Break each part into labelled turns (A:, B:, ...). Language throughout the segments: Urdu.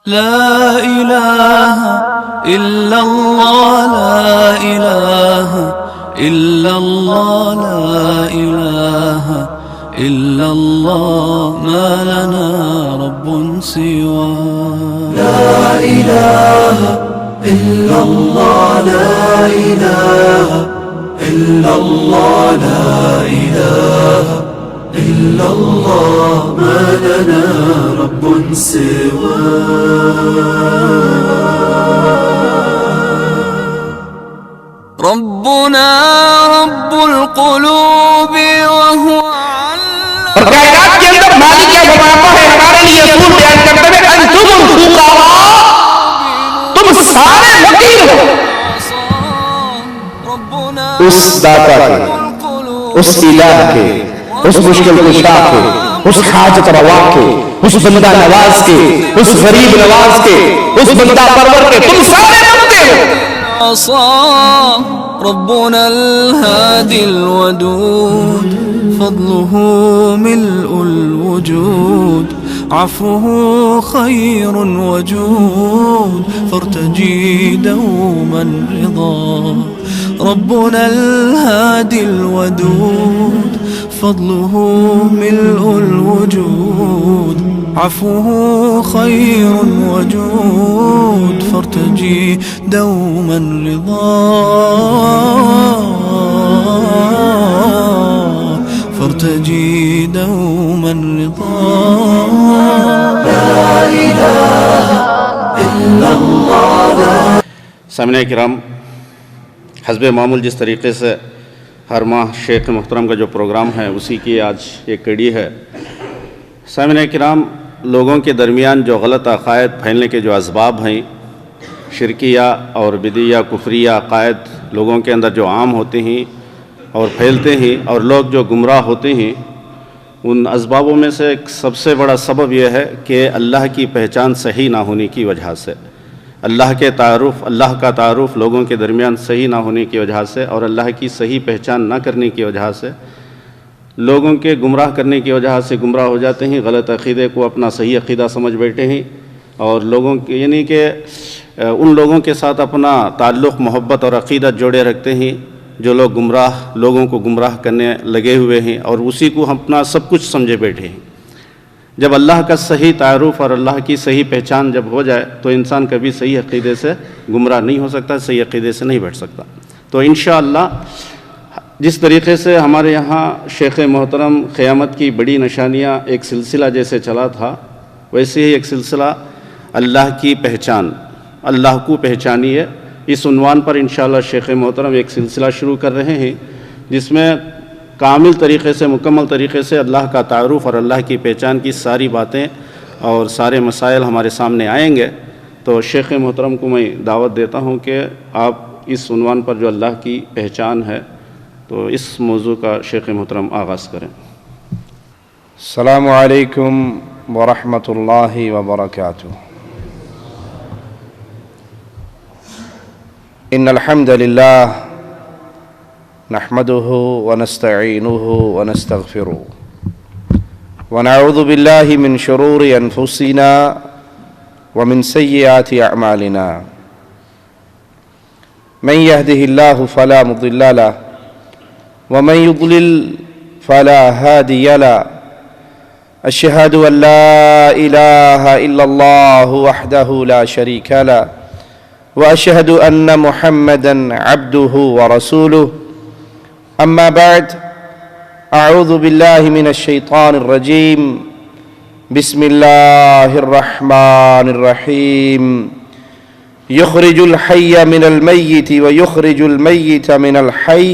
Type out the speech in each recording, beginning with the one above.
A: لا إله إلا الله لا إله إلا الله لا إله إلا الله ما لنا رب سوى لا إله إلا الله لا إله إلا الله لا إله إلا الله ما لنا رب سوى ربنا رب القلوب وهو
B: اور کائنات کے اندر مالک کیا فرماتا ہے ہمارے لیے اصول بیان کرتے ہوئے انتم الفقراء، تم سارے فقیر ہو اس داتا کے، اس الہ کے، اس مشکل کشا کے، اس حاجت روا کے، اس بندہ نواز کے، اس غریب نواز کے، اس بندہ پرور کے، تم سارے بندے ہو.
A: ربنا الهادي الودود فضله ملء الوجود عفوه خير وجود فارتجي دوما رضا ربنا الهادي الودود فضله ملء الوجود عفوه خير وجود فارتجي دوما رضا فارتجي دوما رضا لا إله إلا الله.
B: سامعین کرام، حسب معمول جس طریقے سے ہر ماہ شیخ محترم کا جو پروگرام ہے اسی کی آج ایک کڑی ہے. سامعین کرام، لوگوں کے درمیان جو غلط عقائد پھیلنے کے جو اسباب ہیں، شرکیہ اور بدعیہ کفریہ عقائد لوگوں کے اندر جو عام ہوتے ہیں اور پھیلتے ہیں اور لوگ جو گمراہ ہوتے ہیں، ان اسبابوں میں سے ایک سب سے بڑا سبب یہ ہے کہ اللہ کی پہچان صحیح نہ ہونے کی وجہ سے، اللہ کا تعارف لوگوں کے درمیان صحیح نہ ہونے کی وجہ سے اور اللہ کی صحیح پہچان نہ کرنے کی وجہ سے لوگوں کے گمراہ کرنے کی وجہ سے گمراہ ہو جاتے ہیں، غلط عقیدے کو اپنا صحیح عقیدہ سمجھ بیٹھے ہیں اور لوگوں کے یعنی کہ ان لوگوں کے ساتھ اپنا تعلق محبت اور عقیدہ جوڑے رکھتے ہیں جو لوگ لوگوں کو گمراہ کرنے لگے ہوئے ہیں اور اسی کو ہم اپنا سب کچھ سمجھے بیٹھے ہیں. جب اللہ کا صحیح تعارف اور اللہ کی صحیح پہچان جب ہو جائے تو انسان کبھی صحیح عقیدے سے گمراہ نہیں ہو سکتا، صحیح عقیدے سے نہیں بیٹھ سکتا. تو انشاءاللہ جس طریقے سے ہمارے یہاں شیخ محترم قیامت کی بڑی نشانیاں ایک سلسلہ جیسے چلا تھا، ویسے ہی ایک سلسلہ اللہ کی پہچان، اللہ کو پہچانیے، اس عنوان پر انشاءاللہ شیخ محترم ایک سلسلہ شروع کر رہے ہیں جس میں کامل طریقے سے، مکمل طریقے سے اللہ کا تعارف اور اللہ کی پہچان کی ساری باتیں اور سارے مسائل ہمارے سامنے آئیں گے. تو شیخ محترم کو میں دعوت دیتا ہوں کہ آپ اس عنوان پر جو اللہ کی پہچان ہے تو اس موضوع کا شیخ محترم آغاز کریں.
C: السلام علیکم ورحمۃ اللہ وبرکاتہ. ان الحمد للہ نحمده ونستعینه ونستغفره ونعوذ باللہ من شرور انفسنا ومن سیئات اعمالنا من يهده الله فلا مضل له ومن يضلل فلا هادي له اشهد ان لا اله الا الله وحده لا شريك له واشهد ان محمدا عبده ورسوله. اما بعد، اعوذ باللہ من الشیطان الرجیم، بسم اللہ الرحمن الرحیم. یخرج الحی من المیت ویخرج المیت من الحی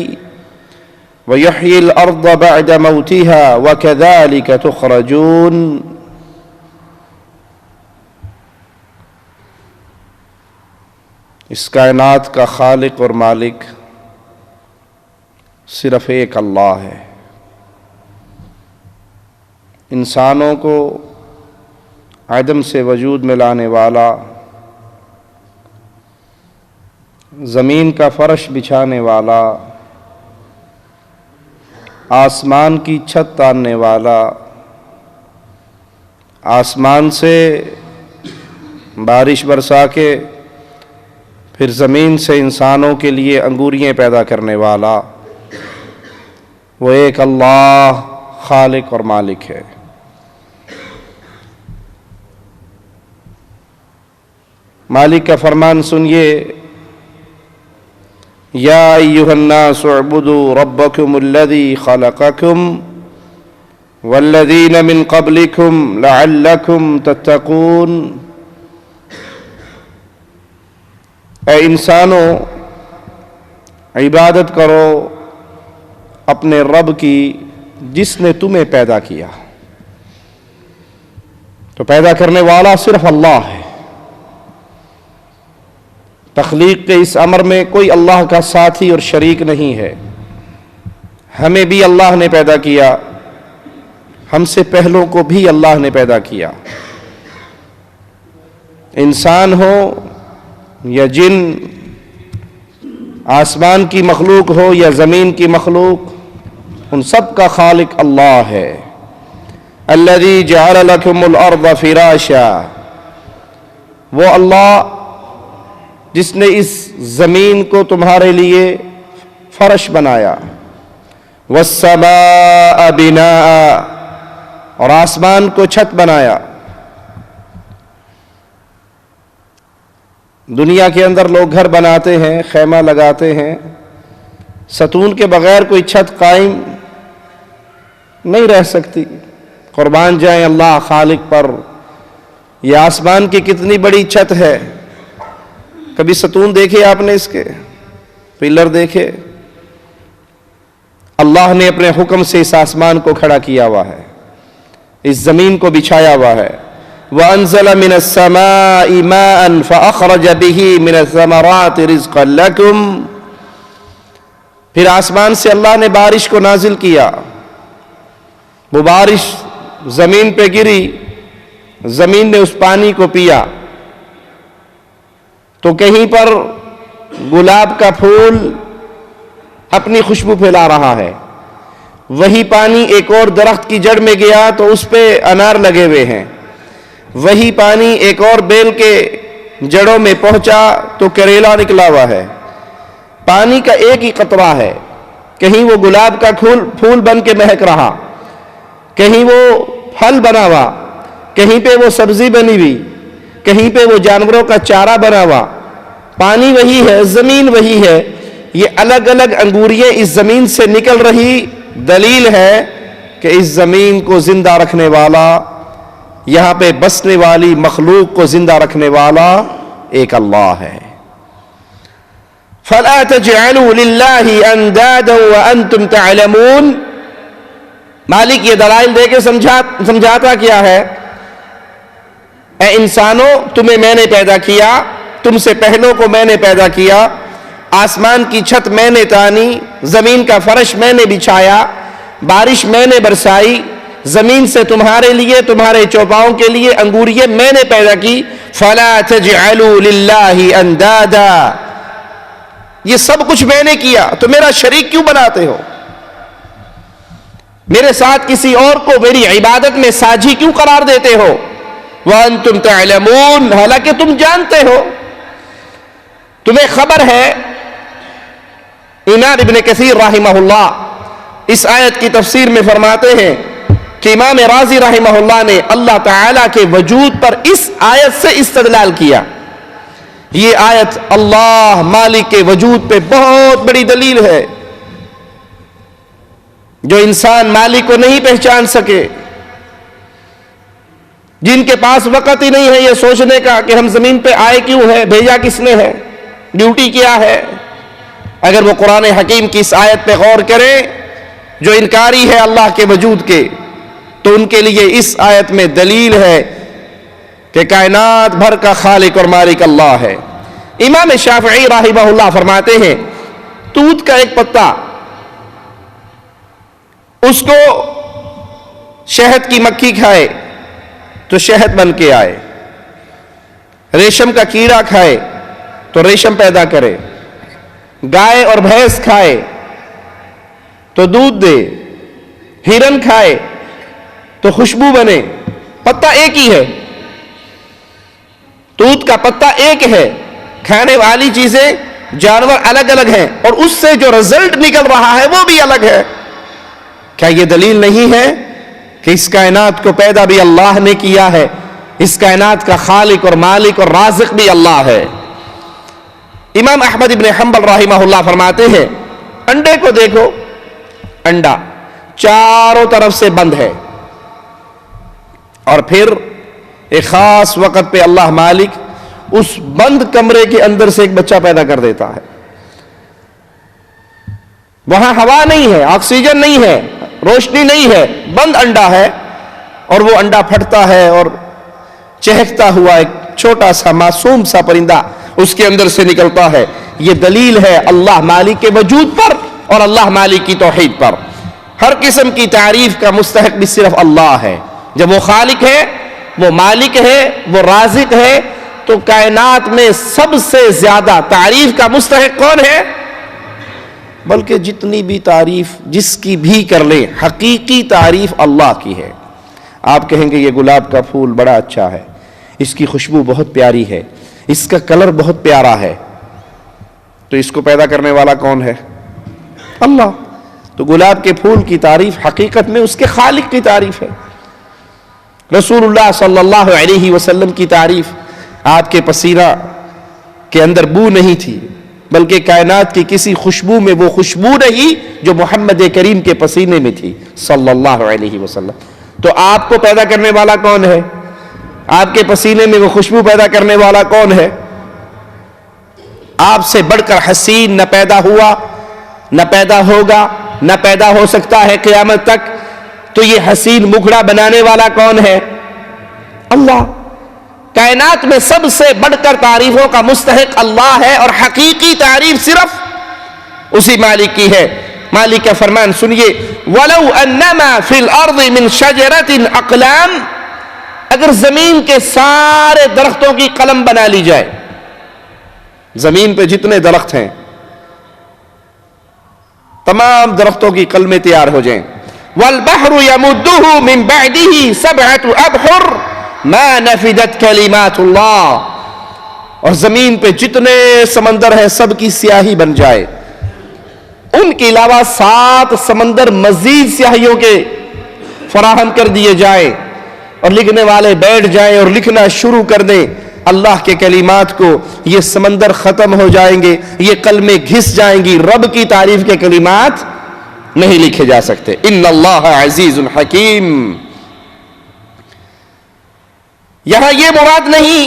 C: ویحیی الارض بعد موتها وکذالک تخرجون. اس کائنات کا خالق اور مالک صرف ایک اللہ ہے. انسانوں کو عدم سے وجود میں لانے والا، زمین کا فرش بچھانے والا، آسمان کی چھت تاننے والا، آسمان سے بارش برسا کے پھر زمین سے انسانوں کے لیے انگوریاں پیدا کرنے والا وہ ایک اللہ خالق اور مالک ہے۔ مالک کا فرمان سنیے، یا ایھا الناس اعبدوا ربکم الذی خلقکم والذین من قبلکم لعلکم تتقون۔ اے انسانوں، عبادت کرو اپنے رب کی جس نے تمہیں پیدا کیا۔ تو پیدا کرنے والا صرف اللہ ہے۔ تخلیق کے اس امر میں کوئی اللہ کا ساتھی اور شریک نہیں ہے۔ ہمیں بھی اللہ نے پیدا کیا، ہم سے پہلوں کو بھی اللہ نے پیدا کیا۔ انسان ہو یا جن، آسمان کی مخلوق ہو یا زمین کی مخلوق، ان سب کا خالق اللہ ہے۔ الذی جعل لکم الارض فراشا، وہ اللہ جس نے اس زمین کو تمہارے لیے فرش بنایا۔ والسماء بناء، اور آسمان کو چھت بنایا۔ دنیا کے اندر لوگ گھر بناتے ہیں، خیمہ لگاتے ہیں، ستون کے بغیر کوئی چھت قائم نہیں رہ سکتی۔ قربان جائیں اللہ خالق پر۔ یہ آسمان کی کتنی بڑی چھت ہے، کبھی ستون دیکھے آپ نے اس کے؟ پلر دیکھے؟ اللہ نے اپنے حکم سے اس آسمان کو کھڑا کیا ہوا ہے، اس زمین کو بچھایا ہوا ہے۔ وَأَنزَلَ مِنَ السَّمَاءِ مَاءً فَأَخْرَجَ بِهِ مِنَ الثَّمَرَاتِ رِزْقًا لَكُمْ، پھر آسمان سے اللہ نے بارش کو نازل کیا۔ وہ بارش زمین پہ گری، زمین نے اس پانی کو پیا، تو کہیں پر گلاب کا پھول اپنی خوشبو پھیلا رہا ہے، وہی پانی ایک اور درخت کی جڑ میں گیا تو اس پہ انار لگے ہوئے ہیں، وہی پانی ایک اور بیل کے جڑوں میں پہنچا تو کریلا نکلا ہوا ہے۔ پانی کا ایک ہی قطرہ ہے، کہیں وہ گلاب کا پھول بن کے مہک رہا، کہیں وہ پھل بنا ہوا، کہیں پہ وہ سبزی بنی ہوئی، کہیں پہ وہ جانوروں کا چارہ بنا ہوا۔ پانی وہی ہے، زمین وہی ہے، یہ الگ الگ انگوریاں اس زمین سے نکل رہی، دلیل ہے کہ اس زمین کو زندہ رکھنے والا، یہاں پہ بسنے والی مخلوق کو زندہ رکھنے والا ایک اللہ ہے۔ فَلَا تَجْعَلُوا لِلَّهِ أَنْدَادًا وَأَنْتُمْ تَعْلَمُونَ۔ مالک یہ دلائل دے کے سمجھاتا کیا ہے؟ اے انسانوں، تمہیں میں نے پیدا کیا، تم سے پہلوں کو میں نے پیدا کیا، آسمان کی چھت میں نے تانی، زمین کا فرش میں نے بچھایا، بارش میں نے برسائی، زمین سے تمہارے لیے، تمہارے چوپاؤں کے لیے انگوریاں میں نے پیدا کی۔ فَلَا تَجْعَلُوا لِلَّهِ أَنْدَادًا، یہ سب کچھ میں نے کیا، تو میرا شریک کیوں بناتے ہو؟ میرے ساتھ کسی اور کو میری عبادت میں ساجی کیوں قرار دیتے ہو؟ وَأَنْتُمْ تَعْلَمُونَ، حالانکہ تم جانتے ہو، تمہیں خبر ہے۔ امام ابن کثیر رحمہ اللہ اس آیت کی تفسیر میں فرماتے ہیں کہ امام رازی رحمہ اللہ نے اللہ تعالیٰ کے وجود پر اس آیت سے استدلال کیا۔ یہ آیت اللہ مالک کے وجود پہ بہت بڑی دلیل ہے۔ جو انسان مالک کو نہیں پہچان سکے، جن کے پاس وقت ہی نہیں ہے یہ سوچنے کا کہ ہم زمین پہ آئے کیوں ہیں، بھیجا کس نے ہے، ڈیوٹی کیا ہے، اگر وہ قرآن حکیم کی اس آیت پہ غور کریں جو انکاری ہے اللہ کے وجود کے، تو ان کے لیے اس آیت میں دلیل ہے کہ کائنات بھر کا خالق اور مالک اللہ ہے۔ امام شافعی رحمہ اللہ فرماتے ہیں توت کا ایک پتا، اس کو شہد کی مکھی کھائے تو شہد بن کے آئے، ریشم کا کیڑا کھائے تو ریشم پیدا کرے، گائے اور بھینس کھائے تو دودھ دے، ہرن کھائے تو خوشبو بنے، پتا ایک ہی ہے۔ توت کا پتا ایک ہے، کھانے والی چیزیں جانور الگ الگ ہیں، اور اس سے جو رزلٹ نکل رہا ہے وہ بھی الگ ہے۔ کیا یہ دلیل نہیں ہے کہ اس کائنات کو پیدا بھی اللہ نے کیا ہے، اس کائنات کا خالق اور مالک اور رازق بھی اللہ ہے؟ امام احمد ابن حنبل رحمہ اللہ فرماتے ہیں انڈے کو دیکھو، انڈا چاروں طرف سے بند ہے، اور پھر ایک خاص وقت پہ اللہ مالک اس بند کمرے کے اندر سے ایک بچہ پیدا کر دیتا ہے۔ وہاں ہوا نہیں ہے، آکسیجن نہیں ہے، روشنی نہیں ہے، بند انڈا ہے، اور وہ انڈا پھٹتا ہے اور چہکتا ہوا ایک چھوٹا سا معصوم سا پرندہ اس کے اندر سے نکلتا ہے۔ یہ دلیل ہے اللہ مالک کے وجود پر اور اللہ مالک کی توحید پر۔ ہر قسم کی تعریف کا مستحق بھی صرف اللہ ہے۔ جب وہ خالق ہے، وہ مالک ہے، وہ رازق ہے، تو کائنات میں سب سے زیادہ تعریف کا مستحق کون ہے؟ بلکہ جتنی بھی تعریف جس کی بھی کر لیں، حقیقی تعریف اللہ کی ہے۔ آپ کہیں گے یہ گلاب کا پھول بڑا اچھا ہے، اس کی خوشبو بہت پیاری ہے، اس کا کلر بہت پیارا ہے، تو اس کو پیدا کرنے والا کون ہے؟ اللہ۔ تو گلاب کے پھول کی تعریف حقیقت میں اس کے خالق کی تعریف ہے۔ رسول اللہ صلی اللہ علیہ وسلم کی تعریف، آپ کے پسینہ کے اندر بو نہیں تھی، بلکہ کائنات کی کسی خوشبو میں وہ خوشبو نہیں جو محمد کریم کے پسینے میں تھی صلی اللہ علیہ وسلم۔ تو آپ کو پیدا کرنے والا کون ہے؟ آپ کے پسینے میں وہ خوشبو پیدا کرنے والا کون ہے؟ آپ سے بڑھ کر حسین نہ پیدا ہوا، نہ پیدا ہوگا، نہ پیدا ہو سکتا ہے قیامت تک۔ تو یہ حسین مکھڑا بنانے والا کون ہے؟ اللہ۔ کائنات میں سب سے بڑھ کر تعریفوں کا مستحق اللہ ہے، اور حقیقی تعریف صرف اسی مالک کی ہے۔ مالک کا فرمان سنیے، وَلَوْ أَنَّمَا فِي الْأَرْضِ مِنْ شَجَرَةٍ أَقْلَامٍ، اگر زمین کے سارے درختوں کی قلم بنا لی جائے، زمین پہ جتنے درخت ہیں تمام درختوں کی قلمیں تیار ہو جائیں، وَالْبَحْرُ يَمُدُّهُ مِنْ بَعْدِهِ سَبْعَةُ أَبْحُرٍ مَا نَفِدَتْ كَلِمَاتُ اللَّهِ، اور زمین پہ جتنے سمندر ہیں سب کی سیاہی بن جائے، ان کے علاوہ 7 سمندر مزید سیاہیوں کے فراہم کر دیے جائیں، اور لکھنے والے بیٹھ جائیں اور لکھنا شروع کر دیں اللہ کے کلمات کو، یہ سمندر ختم ہو جائیں گے، یہ قلمیں گھس جائیں گی، رب کی تعریف کے کلمات نہیں لکھے جا سکتے۔ ان اللہ عزیز حکیم۔ یہاں یہ مراد نہیں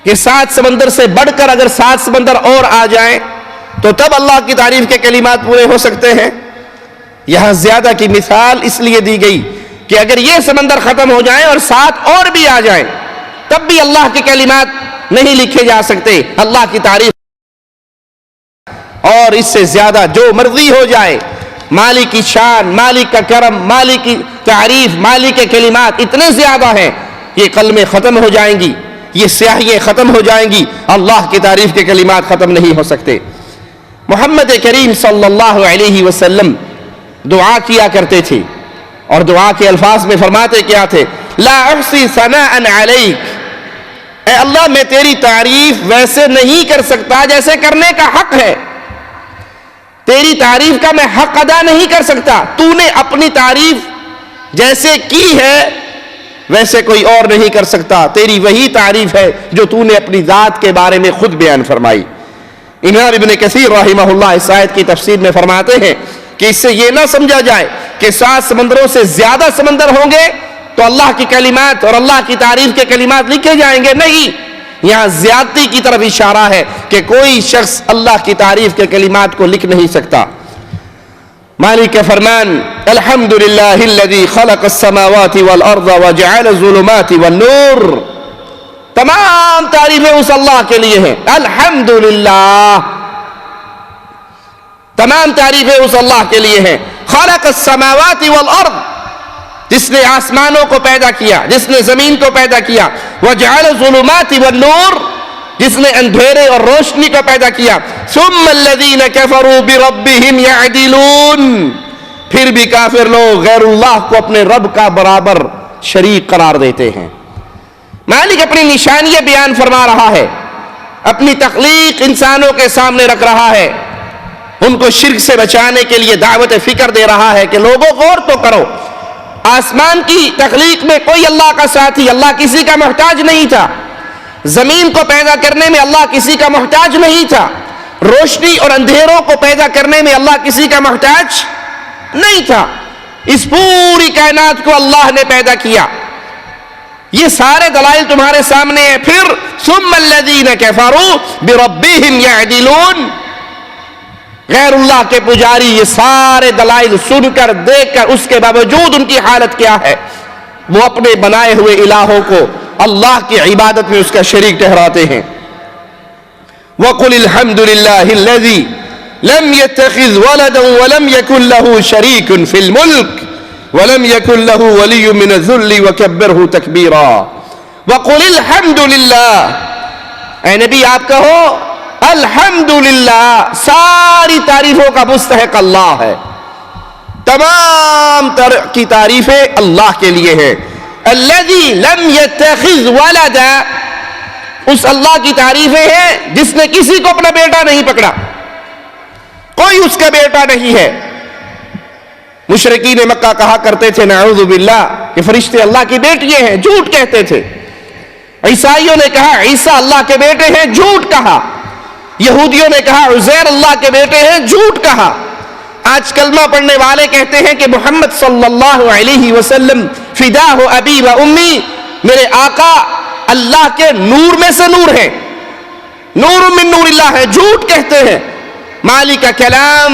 C: کہ 7 سمندر سے بڑھ کر اگر 7 سمندر اور آ جائیں تو تب اللہ کی تعریف کے کلمات پورے ہو سکتے ہیں۔ یہاں زیادہ کی مثال اس لیے دی گئی کہ اگر یہ سمندر ختم ہو جائیں اور 7 اور بھی آ جائیں تب بھی اللہ کے کلمات نہیں لکھے جا سکتے، اللہ کی تعریف اور اس سے زیادہ جو مرضی ہو جائے، مالک کی شان، مالک کا کرم، مالک کی تعریف، مالک کے کلمات اتنے زیادہ ہیں، یہ قلمیں ختم ہو جائیں گی، یہ سیاہیاں ختم ہو جائیں گی، اللہ کی تعریف کے کلمات ختم نہیں ہو سکتے۔ محمد کریم صلی اللہ علیہ وسلم دعا کیا کرتے تھے، اور دعا کے الفاظ میں فرماتے کیا تھے؟ لا احصی ثناء علیک، اے اللہ میں تیری تعریف ویسے نہیں کر سکتا جیسے کرنے کا حق ہے، تیری تعریف کا میں حق ادا نہیں کر سکتا، تو نے اپنی تعریف جیسے کی ہے ویسے کوئی اور نہیں کر سکتا، تیری وہی تعریف ہے جو تو نے اپنی ذات کے بارے میں خود بیان فرمائی۔ امام ابن کثیر رحمہ اللہ اس آیت کی تفسیر میں فرماتے ہیں کہ اس سے یہ نہ سمجھا جائے کہ 7 سمندروں سے زیادہ سمندر ہوں گے تو اللہ کی کلمات اور اللہ کی تعریف کے کلمات لکھے جائیں گے، نہیں، یہاں زیادتی کی طرف اشارہ ہے کہ کوئی شخص اللہ کی تعریف کے کلمات کو لکھ نہیں سکتا۔ مالک کا فرمان، الحمدللہ الذی خلق السماوات والارض وجعل الظلمات والنور، تمام تعریفیں اس اللہ کے لیے ہیں، الحمدللہ، تمام تعریفیں اس اللہ کے لیے ہیں۔ خلق السماوات والارض، جس نے آسمانوں کو پیدا کیا، جس نے زمین کو پیدا کیا، وجعل الظلمات والنور، جس نے اندھیرے اور روشنی کو پیدا کیا، ثم الذین کفروا بربہم یعدلون، پھر بھی کافر لوگ غیر اللہ کو اپنے رب کا برابر شریک قرار دیتے ہیں۔ مالک اپنی نشانیاں بیان فرما رہا ہے، اپنی تخلیق انسانوں کے سامنے رکھ رہا ہے، ان کو شرک سے بچانے کے لیے دعوت فکر دے رہا ہے کہ لوگوں غور تو کرو، آسمان کی تخلیق میں کوئی اللہ کا ساتھی، اللہ کسی کا محتاج نہیں تھا، زمین کو پیدا کرنے میں اللہ کسی کا محتاج نہیں تھا، روشنی اور اندھیروں کو پیدا کرنے میں اللہ کسی کا محتاج نہیں تھا، اس پوری کائنات کو اللہ نے پیدا کیا، یہ سارے دلائل تمہارے سامنے ہیں۔ پھر ثم الذین کفروا بربہم یعدلون، غیر اللہ کے پجاری یہ سارے دلائل سن کر دیکھ کر اس کے باوجود ان کی حالت کیا ہے، وہ اپنے بنائے ہوئے الہوں کو اللہ کی عبادت میں اس کا شریک ٹھہراتے ہیں۔ وَقُلِ الْحَمْدُ لِلَّهِ الَّذِي لَمْ يَتَّخِذْ وَلَدًا وَلَمْ يَكُنْ لَهُ شَرِيكٌ فِي الْمُلْكِ وَلَمْ يَكُنْ لَهُ وَلِيٌّ مِّنَ الذُّلِّ وَكَبِّرْهُ تَكْبِيرًا۔ وَقُلِ الْحَمْدُ لِلَّهِ، اے نبی آپ کہو الحمدللہ، ساری تعریفوں کا مستحق اللہ ہے، تمام کی تعریفیں اللہ کے لیے ہیں۔ الذی لم یتخذ ولدا، اس اللہ کی تعریفیں ہیں جس نے کسی کو اپنا بیٹا نہیں پکڑا، کوئی اس کا بیٹا نہیں ہے۔ مشرکین مکہ کہا کرتے تھے نعوذ باللہ کہ فرشتے اللہ کی بیٹیاں ہیں، جھوٹ کہتے تھے۔ عیسائیوں نے کہا عیسیٰ اللہ کے بیٹے ہیں، جھوٹ کہا۔ یہودیوں نے کہا عزیر اللہ کے بیٹے ہیں، جھوٹ کہا۔ آج کلمہ پڑھنے والے کہتے ہیں کہ محمد صلی اللہ علیہ وسلم فداہ ابی و امی، میرے آقا اللہ کے نور میں سے نور ہے، نور من نور اللہ ہے، جھوٹ کہتے ہیں۔ مالک کا کلام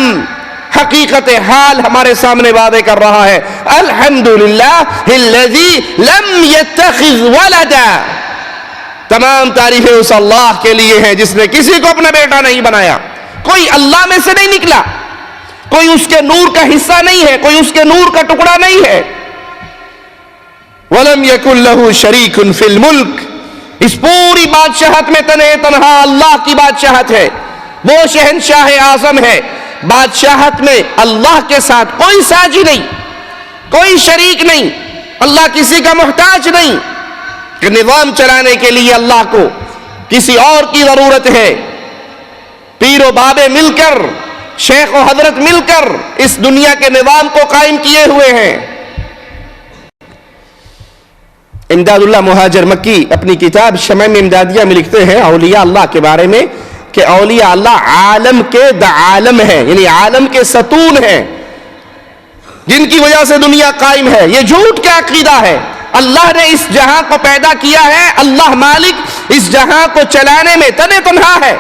C: حقیقت حال ہمارے سامنے واضح کر رہا ہے، الحمدللہ الذی لم یتخذ ولدا، تمام تعریفیں اس اللہ کے لیے ہیں جس نے کسی کو اپنا بیٹا نہیں بنایا، کوئی اللہ میں سے نہیں نکلا، کوئی اس کے نور کا حصہ نہیں ہے، کوئی اس کے نور کا ٹکڑا نہیں ہے۔ وَلَمْ يَكُنْ لَهُ شَرِيكٌ فِي الْمُلْكِ، اس پوری بادشاہت میں تنہا اللہ کی بادشاہت ہے، وہ شہنشاہ اعظم ہے، بادشاہت میں اللہ کے ساتھ کوئی ساجی نہیں، کوئی شریک نہیں، اللہ کسی کا محتاج نہیں کہ نظام چلانے کے لیے اللہ کو کسی اور کی ضرورت ہے۔ پیر و بابے مل کر، شیخ و حضرت مل کر اس دنیا کے نظام کو قائم کیے ہوئے ہیں۔ امداد اللہ مہاجر مکی اپنی کتاب شمائم امدادیہ میں لکھتے ہیں اولیاء اللہ کے بارے میں کہ اولیاء اللہ عالم کے عالم ہیں، یعنی عالم کے ستون ہیں جن کی وجہ سے دنیا قائم ہے۔ یہ جھوٹ کا عقیدہ ہے، اللہ نے اس جہاں کو پیدا کیا ہے، اللہ مالک اس جہاں کو چلانے میں تنہا ہے،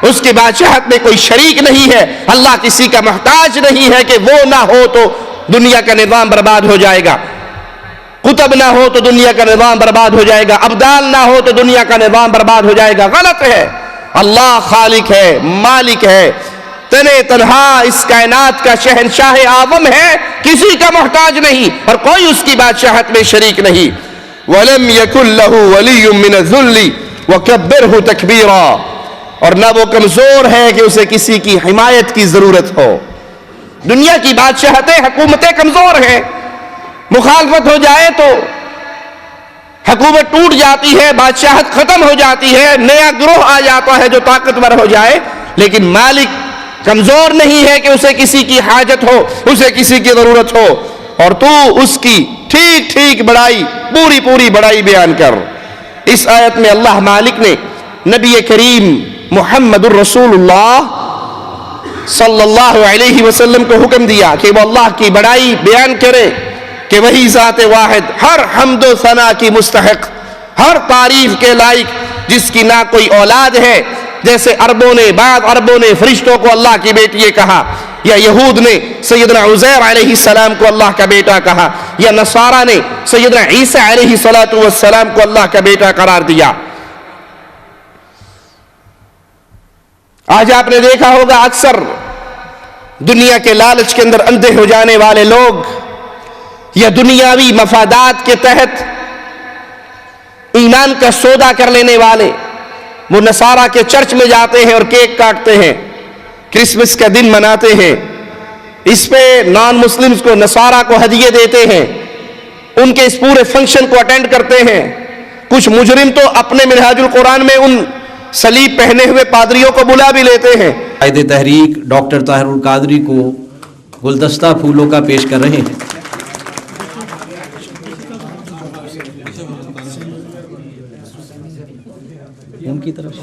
C: اس کی بادشاہت میں کوئی شریک نہیں ہے، اللہ کسی کا محتاج نہیں ہے کہ وہ نہ ہو تو دنیا کا نظام برباد ہو جائے گا، قطب نہ ہو تو دنیا کا نظام برباد ہو جائے گا، ابدال نہ ہو تو دنیا کا نظام برباد ہو جائے گا۔ غلط ہے، اللہ خالق ہے، مالک ہے، تنہا اس کائنات کا شہنشاہ اعظم ہے، کسی کا محتاج نہیں اور کوئی اس کی بادشاہت میں شریک نہیں۔ وَلَمْ يَكُنْ لَهُ وَلِيٌّ مِّنَ الذُّلِّ وَكَبِّرْهُ تَكْبِيرًا، اور نہ وہ کمزور ہے کہ اسے کسی کی حمایت کی ضرورت ہو۔ دنیا کی بادشاہتیں، حکومتیں کمزور ہیں، مخالفت ہو جائے تو حکومت ٹوٹ جاتی ہے، بادشاہت ختم ہو جاتی ہے، نیا گروہ آ جاتا ہے جو طاقتور ہو جائے، لیکن مالک کمزور نہیں ہے کہ اسے کسی کی حاجت ہو، اسے کسی کی ضرورت ہو، اور تو اس کی ٹھیک بڑائی، پوری بڑائی بیان کر۔ اس آیت میں اللہ مالک نے نبی کریم محمد الرسول اللہ صلی اللہ علیہ وسلم کو حکم دیا کہ وہ اللہ کی بڑائی بیان کرے کہ وہی ذات واحد ہر حمد و ثنا کی مستحق، ہر تعریف کے لائق، جس کی نہ کوئی اولاد ہے، جیسے بعض عربوں نے فرشتوں کو اللہ کی بیٹی کہا، یا یہود نے سیدنا عزیر علیہ السلام کو اللہ کا بیٹا کہا، یا نصارہ نے سیدنا عیسیٰ علیہ السلام کو اللہ کا بیٹا قرار دیا۔ آج آپ نے دیکھا ہوگا اکثر دنیا کے لالچ کے اندر اندھے ہو جانے والے لوگ یا دنیاوی مفادات کے تحت ایمان کا سودا کر لینے والے، وہ نصارہ کے چرچ میں جاتے ہیں اور کیک کاٹتے ہیں، کرسمس کا دن مناتے ہیں، اس پہ نان مسلمز کو، نصارہ کو ہدیے دیتے ہیں، ان کے اس پورے فنکشن کو اٹینڈ کرتے ہیں، کچھ مجرم تو اپنے منہاج القرآن میں ان صلیب پہنے ہوئے پادریوں کو بلا بھی لیتے ہیں۔
D: قائد تحریک ڈاکٹر طاہر القادری کو گلدستہ پھولوں کا پیش کر رہے ہیں۔ ان کی طرف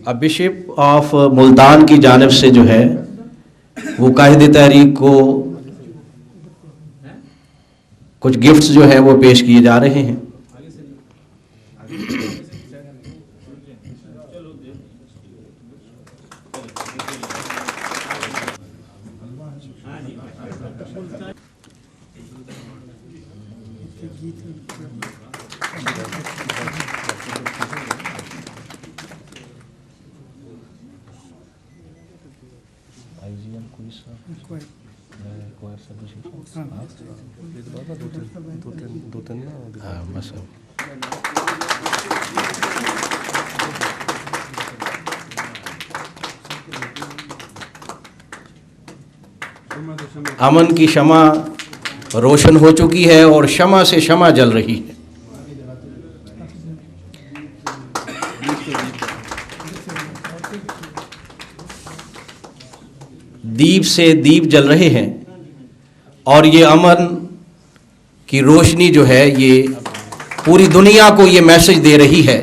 D: اب بشپ آف ملتان کی جانب سے جو ہے وہ قائد تحریک کو کچھ گفٹس جو ہے وہ پیش کیے جا رہے ہیں۔ امن کی شمع روشن ہو چکی ہے اور شمع سے شمع جل رہی ہے۔ دیپ سے دیپ جل رہے ہیں اور یہ امن کی روشنی جو ہے یہ پوری دنیا کو یہ میسج دے رہی ہے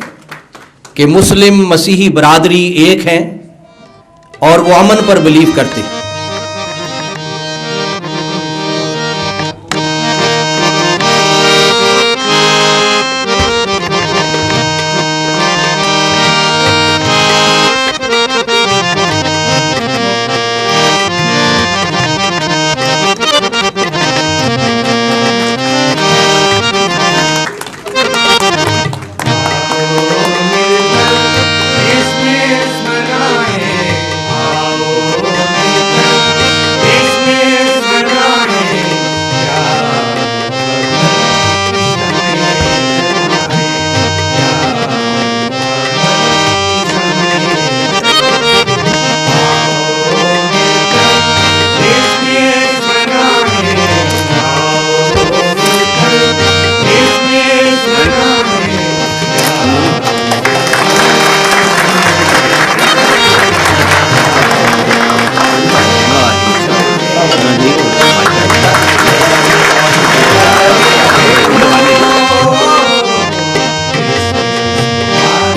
D: کہ مسلم مسیحی برادری ایک ہیں اور وہ امن پر بلیو کرتے ہیں۔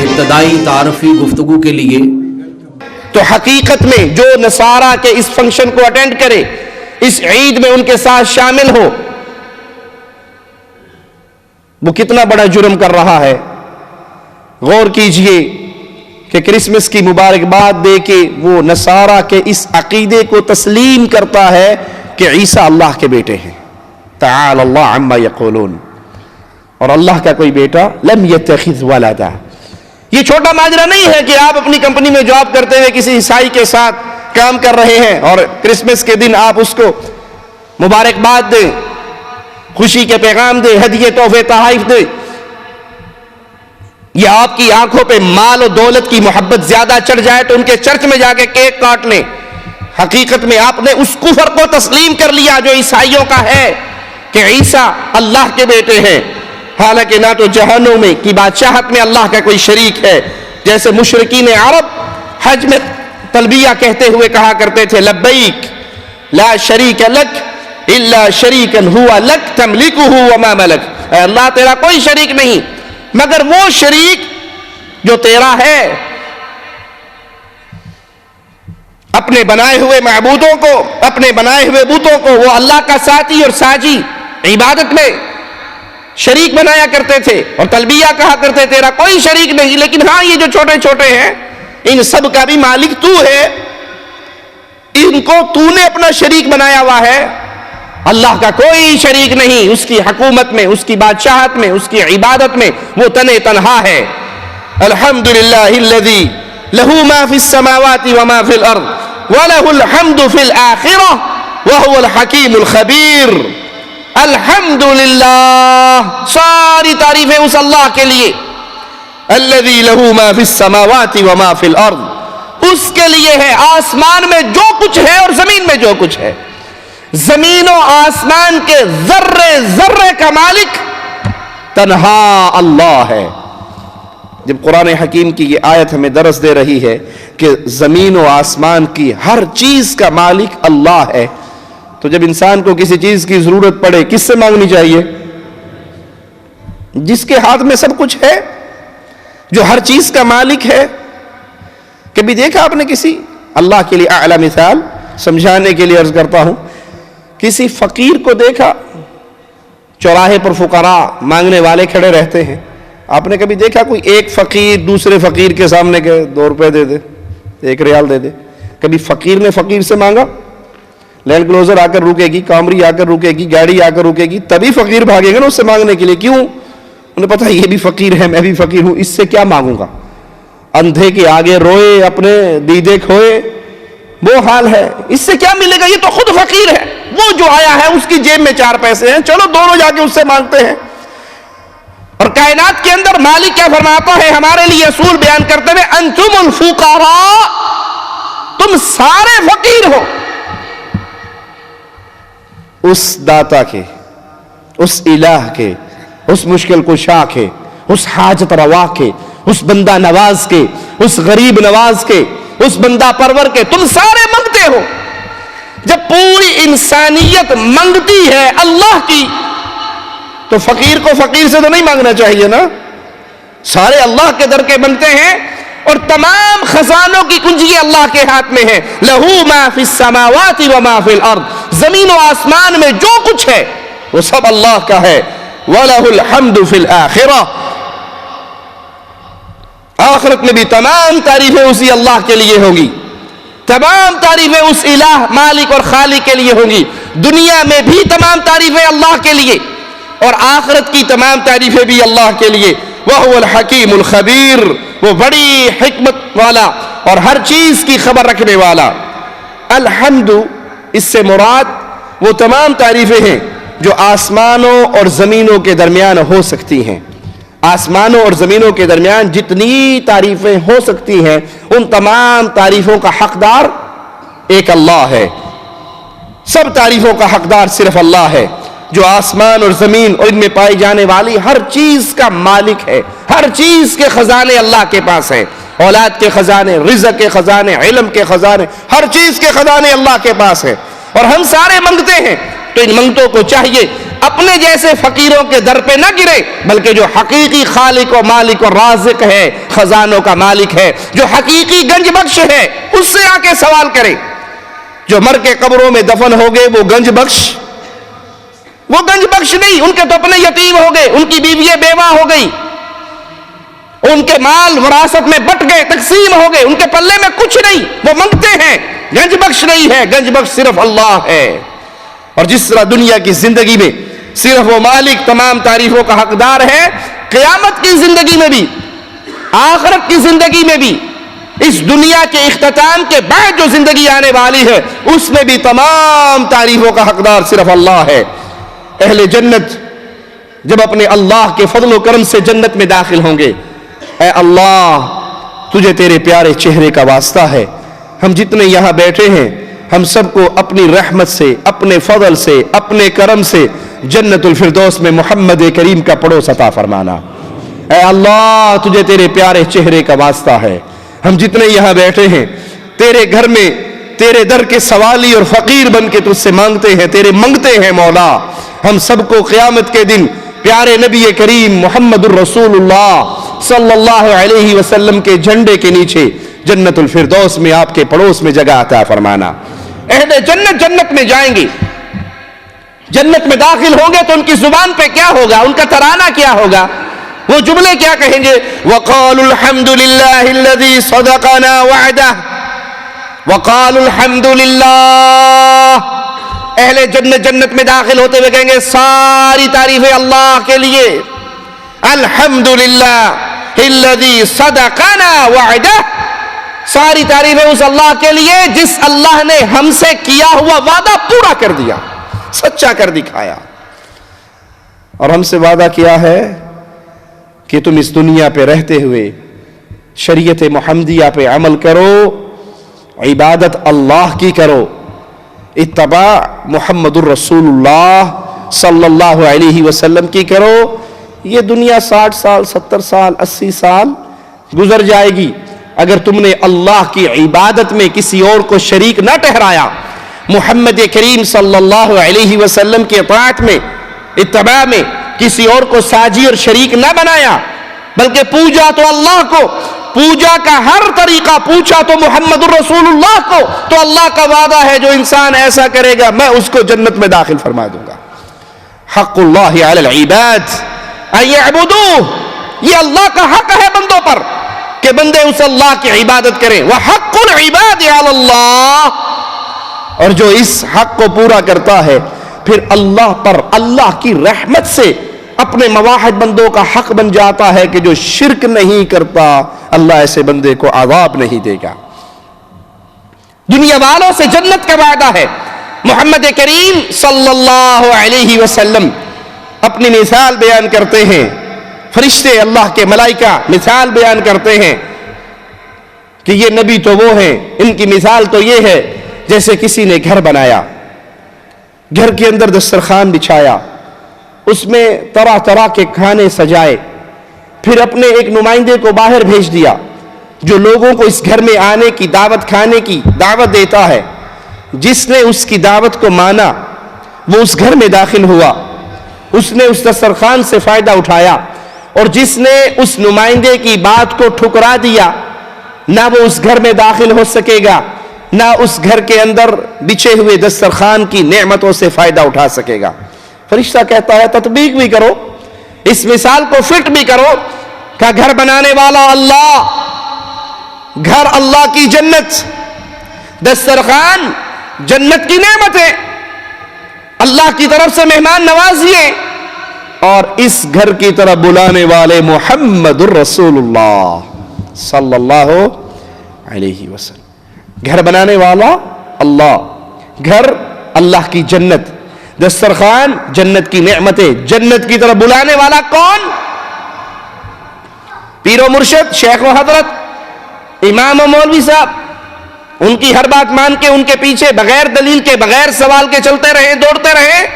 D: ابتدائی تعارفی گفتگو کے لیے
C: تو حقیقت میں جو نصارہ کے اس فنکشن کو اٹینڈ کرے، اس عید میں ان کے ساتھ شامل ہو، وہ کتنا بڑا جرم کر رہا ہے۔ غور کیجئے کہ کرسمس کی مبارکباد دے کے وہ نصارہ کے اس عقیدے کو تسلیم کرتا ہے کہ عیسیٰ اللہ کے بیٹے ہیں۔ تعالی اللہ عما یقولون، اور اللہ کا کوئی بیٹا لم یتخذ ولدا۔ یہ چھوٹا ماجرا نہیں ہے کہ آپ اپنی کمپنی میں جاب کرتے ہوئے کسی عیسائی کے ساتھ کام کر رہے ہیں اور کرسمس کے دن آپ اس کو مبارکباد دیں، خوشی کے پیغام دیں، ہدیے تحفے تحائف دیں۔ یہ آپ کی آنکھوں پہ مال و دولت کی محبت زیادہ چڑھ جائے تو ان کے چرچ میں جا کے کیک کاٹ لیں۔ حقیقت میں آپ نے اس کفر کو تسلیم کر لیا جو عیسائیوں کا ہے کہ عیسیٰ اللہ کے بیٹے ہیں، حالانکہ نہ تو جہنم میں کی بادشاہت میں اللہ کا کوئی شریک ہے۔ جیسے مشرکین عرب حج میں تلبیہ کہتے ہوئے کہا کرتے تھے، لبیک لا شریک لک الا شریکا ہوا لک تملکہ وما ملک۔ اے اللہ تیرا کوئی شریک نہیں مگر وہ شریک جو تیرا ہے۔ اپنے بنائے ہوئے معبودوں کو، اپنے بنائے ہوئے بتوں کو وہ اللہ کا ساتھی اور ساجی عبادت میں شریک بنایا کرتے تھے اور تلبیہ کہا کرتے تیرا کوئی شریک نہیں، لیکن ہاں یہ جو چھوٹے چھوٹے ہیں ان سب کا بھی مالک تو ہے، ان کو تو نے اپنا شریک بنایا ہوا ہے۔ اللہ کا کوئی شریک نہیں، اس کی حکومت میں، اس کی بادشاہت میں، اس کی عبادت میں وہ تنے تنہا ہے۔ الحمدللہ الذی لہ ما فی السماوات وما فی الارض وَلَهُ الْحَمْدُ فِي الْآخِرَةِ وَهُوَ الْحَكِيمُ الْخَبِيرُ۔ الحمدللہ، ساری تعریفیں اس اللہ کے لیے، الذی لہ ما فی السماوات وما فی الارض، اس کے لیے ہے آسمان میں جو کچھ ہے اور زمین میں جو کچھ ہے۔ زمین و آسمان کے ذرے ذرے کا مالک تنہا اللہ ہے۔ جب قرآن حکیم کی یہ آیت ہمیں درس دے رہی ہے کہ زمین و آسمان کی ہر چیز کا مالک اللہ ہے، تو جب انسان کو کسی چیز کی ضرورت پڑے کس سے مانگنی چاہیے؟ جس کے ہاتھ میں سب کچھ ہے، جو ہر چیز کا مالک ہے۔ کبھی دیکھا آپ نے کسی، اللہ کے لیے اعلی مثال سمجھانے کے لیے عرض کرتا ہوں، کسی فقیر کو دیکھا؟ چوراہے پر فقراء مانگنے والے کھڑے رہتے ہیں، آپ نے کبھی دیکھا کوئی ایک فقیر دوسرے فقیر کے سامنے کہ 2 روپے دے دے، 1 ریال دے دے؟ کبھی فقیر نے فقیر سے مانگا؟ لینڈ کلوزر آ کر رکے گی، کامری آ کر رکے گی، گاڑی آ کر رکے گی، تبھی فقیر بھاگے گا نا اس سے مانگنے کے لیے۔ کیوں؟ انہیں پتا یہ بھی فقیر ہے، میں بھی فقیر ہوں، اس سے کیا مانگوں گا؟ اندھے کے آگے روئے، اپنے دیدے کھوئے، وہ حال ہے۔ اس سے کیا ملے گا؟ یہ تو خود فقیر ہے، وہ جو آیا ہے اس کی جیب میں 4 پیسے ہیں، چلو دونوں جا کے اس سے مانگتے ہیں۔ اور کائنات کے اندر مالک کیا فرماتا ہے ہمارے لیے اصول بیان کرتے ہوئے، انتم الفقراء، تم سارے فقیر ہو اس داتا کے، اس الہ کے، اس مشکل کشا کے، اس حاجت روا کے، اس بندہ نواز کے، اس غریب نواز کے، اس بندہ پرور کے، تم سارے مانگتے ہو۔ جب پوری انسانیت مانگتی ہے اللہ کی، تو فقیر کو فقیر سے تو نہیں مانگنا چاہیے نا؟ سارے اللہ کے در کے بنتے ہیں، اور تمام خزانوں کی کنجی اللہ کے ہاتھ میں ہے۔ لہو ما فی السماوات و ما فی الارض، زمین و آسمان میں جو کچھ ہے وہ سب اللہ کا ہے۔ وَلَهُ الْحَمْدُ فِي الْآخِرَةِ، آخرت میں بھی تمام تعریفیں اسی اللہ کے لیے ہوں گی، تمام تعریفیں اس الہ مالک اور خالق کے لیے ہوں گی۔ دنیا میں بھی تمام تعریفیں اللہ کے لیے، اور آخرت کی تمام تعریفیں بھی اللہ کے لیے۔ وَهُوَ الْحَكِيمُ الْخَبِيرُ، وہ بڑی حکمت والا اور ہر چیز کی خبر رکھنے والا۔ الحمد، اس سے مراد وہ تمام تعریفیں ہیں جو آسمانوں اور زمینوں کے درمیان ہو سکتی ہیں۔ آسمانوں اور زمینوں کے درمیان جتنی تعریفیں ہو سکتی ہیں، ان تمام تعریفوں کا حقدار ایک اللہ ہے۔ سب تعریفوں کا حقدار صرف اللہ ہے، جو آسمان اور زمین اور ان میں پائی جانے والی ہر چیز کا مالک ہے۔ ہر چیز کے خزانے اللہ کے پاس ہیں، اولاد کے خزانے، رزق کے خزانے، علم کے خزانے، ہر چیز کے خزانے اللہ کے پاس ہیں۔ اور ہم سارے مانگتے ہیں، تو ان منگتوں کو چاہیے اپنے جیسے فقیروں کے در پہ نہ گرے، بلکہ جو حقیقی خالق و مالک و رازق ہے، خزانوں کا مالک ہے، جو حقیقی گنج بخش ہے، اس سے آ کے سوال کرے۔ جو مر کے قبروں میں دفن ہو گئے وہ گنج بخش نہیں، ان کے تو اپنے یتیم ہو گئے، ان کی بیویاں بیوہ ہو گئی، ان کے مال وراثت میں بٹ گئے، تقسیم ہو گئے، ان کے پلے میں کچھ نہیں، وہ منگتے ہیں۔ گنج بخش نہیں ہے، گنج بخش صرف اللہ ہے۔ اور جس طرح دنیا کی زندگی میں صرف وہ مالک تمام تعریفوں کا حقدار ہے، قیامت کی زندگی میں بھی، آخرت کی زندگی میں بھی، اس دنیا کے اختتام کے بعد جو زندگی آنے والی ہے، اس میں بھی تمام تعریفوں کا حقدار صرف اللہ ہے۔ اہل جنت جب اپنے اللہ کے فضل و کرم سے جنت میں داخل ہوں گے، اے اللہ تجھے تیرے پیارے چہرے کا واسطہ ہے، ہم جتنے یہاں بیٹھے ہیں ہم سب کو اپنی رحمت سے، اپنے فضل سے، اپنے کرم سے جنت الفردوس میں محمد کریم کا پڑوس عطا فرمانا۔ اے اللہ تجھے تیرے پیارے چہرے کا واسطہ ہے، ہم جتنے یہاں بیٹھے ہیں تیرے گھر میں تیرے در کے سوالی اور فقیر بن کے تجھ سے مانگتے ہیں، تیرے منگتے ہیں مولا۔ ہم سب کو قیامت کے دن پیارے نبی کریم محمد الرسول اللہ صلی اللہ علیہ وسلم کے جھنڈے کے نیچے جنت الفردوس میں آپ کے پڑوس میں جگہ عطا فرمانا۔ اہل جنت جنت میں جائیں گے، جنت میں داخل ہوں گے تو ان کی زبان پہ کیا ہوگا، ان کا ترانہ کیا ہوگا، وہ جملے کیا کہیں گے؟ وَقَالُوا الْحَمْدُ لِلَّهِ الَّذِي صَدَقَنَا وَعْدَهُ، وَقَالُوا الْحَمْدُ لِلَّهِ۔ اہل جنت جنت میں داخل ہوتے ہوئے کہیں گے ساری تعریفیں اللہ کے لیے، الحمدللہ الذی صدقنا وعدہ، ساری تعریفیں اس اللہ کے لیے جس اللہ نے ہم سے کیا ہوا وعدہ پورا کر دیا، سچا کر دکھایا۔ اور ہم سے وعدہ کیا ہے کہ تم اس دنیا پہ رہتے ہوئے شریعت محمدیہ پہ عمل کرو، عبادت اللہ کی کرو، اتباع محمد الرسول اللہ صلی اللہ علیہ وسلم کی کرو، یہ دنیا 60 سال 70 سال 80 سال گزر جائے گی، اگر تم نے اللہ کی عبادت میں کسی اور کو شریک نہ ٹھہرایا، محمد کریم صلی اللہ علیہ وسلم کی اطاعت میں، اتباع میں کسی اور کو ساجی اور شریک نہ بنایا، بلکہ پوجا تو اللہ کو، پوجا کا ہر طریقہ پوچھا تو محمد الرسول اللہ کو، تو اللہ کا وعدہ ہے جو انسان ایسا کرے گا میں اس کو جنت میں داخل فرما دوں گا۔ حق اللہ علی العباد ان یعبدوہ، یہ اللہ کا حق ہے بندوں پر کہ بندے اس اللہ کی عبادت کریں۔ وحق العباد علی اللہ، اور جو اس حق کو پورا کرتا ہے پھر اللہ پر اللہ کی رحمت سے اپنے مواحد بندوں کا حق بن جاتا ہے کہ جو شرک نہیں کرتا اللہ ایسے بندے کو عذاب نہیں دے گا۔ دنیا والوں سے جنت کا وعدہ ہے۔ محمد کریم صلی اللہ علیہ وسلم اپنی مثال بیان کرتے ہیں، فرشتے اللہ کے ملائکہ مثال بیان کرتے ہیں کہ یہ نبی تو وہ ہیں، ان کی مثال تو یہ ہے جیسے کسی نے گھر بنایا، گھر کے اندر دسترخوان بچھایا، اس میں طرح طرح کے کھانے سجائے، پھر اپنے ایک نمائندے کو باہر بھیج دیا جو لوگوں کو اس گھر میں آنے کی دعوت، کھانے کی دعوت دیتا ہے۔ جس نے اس کی دعوت کو مانا وہ اس گھر میں داخل ہوا، اس نے اس دسترخوان سے فائدہ اٹھایا، اور جس نے اس نمائندے کی بات کو ٹھکرا دیا نہ وہ اس گھر میں داخل ہو سکے گا، نہ اس گھر کے اندر بچھے ہوئے دسترخوان کی نعمتوں سے فائدہ اٹھا سکے گا۔ فرشتہ کہتا ہے تطبیق بھی کرو، اس مثال کو فٹ بھی کرو کہ گھر بنانے والا اللہ، گھر اللہ کی جنت، دسترخوان جنت کی نعمت ہے، اللہ کی طرف سے مہمان نوازی ہے، اور اس گھر کی طرف بلانے والے محمد الرسول اللہ صلی اللہ علیہ وسلم۔ گھر بنانے والا اللہ، گھر اللہ کی جنت، دسترخوان جنت کی نعمتیں، جنت کی طرف بلانے والا کون؟ پیر و مرشد، شیخ و حضرت، امام و مولوی صاحب، ان کی ہر بات مان کے ان کے پیچھے بغیر دلیل کے بغیر سوال کے چلتے رہے، دوڑتے رہے؟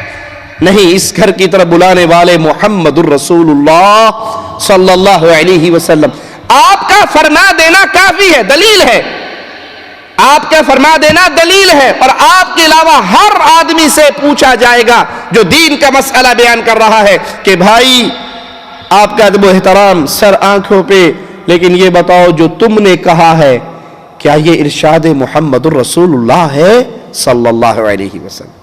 C: نہیں، اس گھر کی طرف بلانے والے محمد الرسول اللہ صلی اللہ علیہ وسلم۔ آپ کا فرما دینا کافی ہے، دلیل ہے، آپ کا فرما دینا دلیل ہے، اور آپ کے علاوہ ہر آدمی سے پوچھا جائے گا جو دین کا مسئلہ بیان کر رہا ہے کہ بھائی آپ کا ادب و احترام سر آنکھوں پہ، لیکن یہ بتاؤ جو تم نے کہا ہے کیا یہ ارشاد محمد الرسول اللہ ہے صلی اللہ علیہ وسلم؟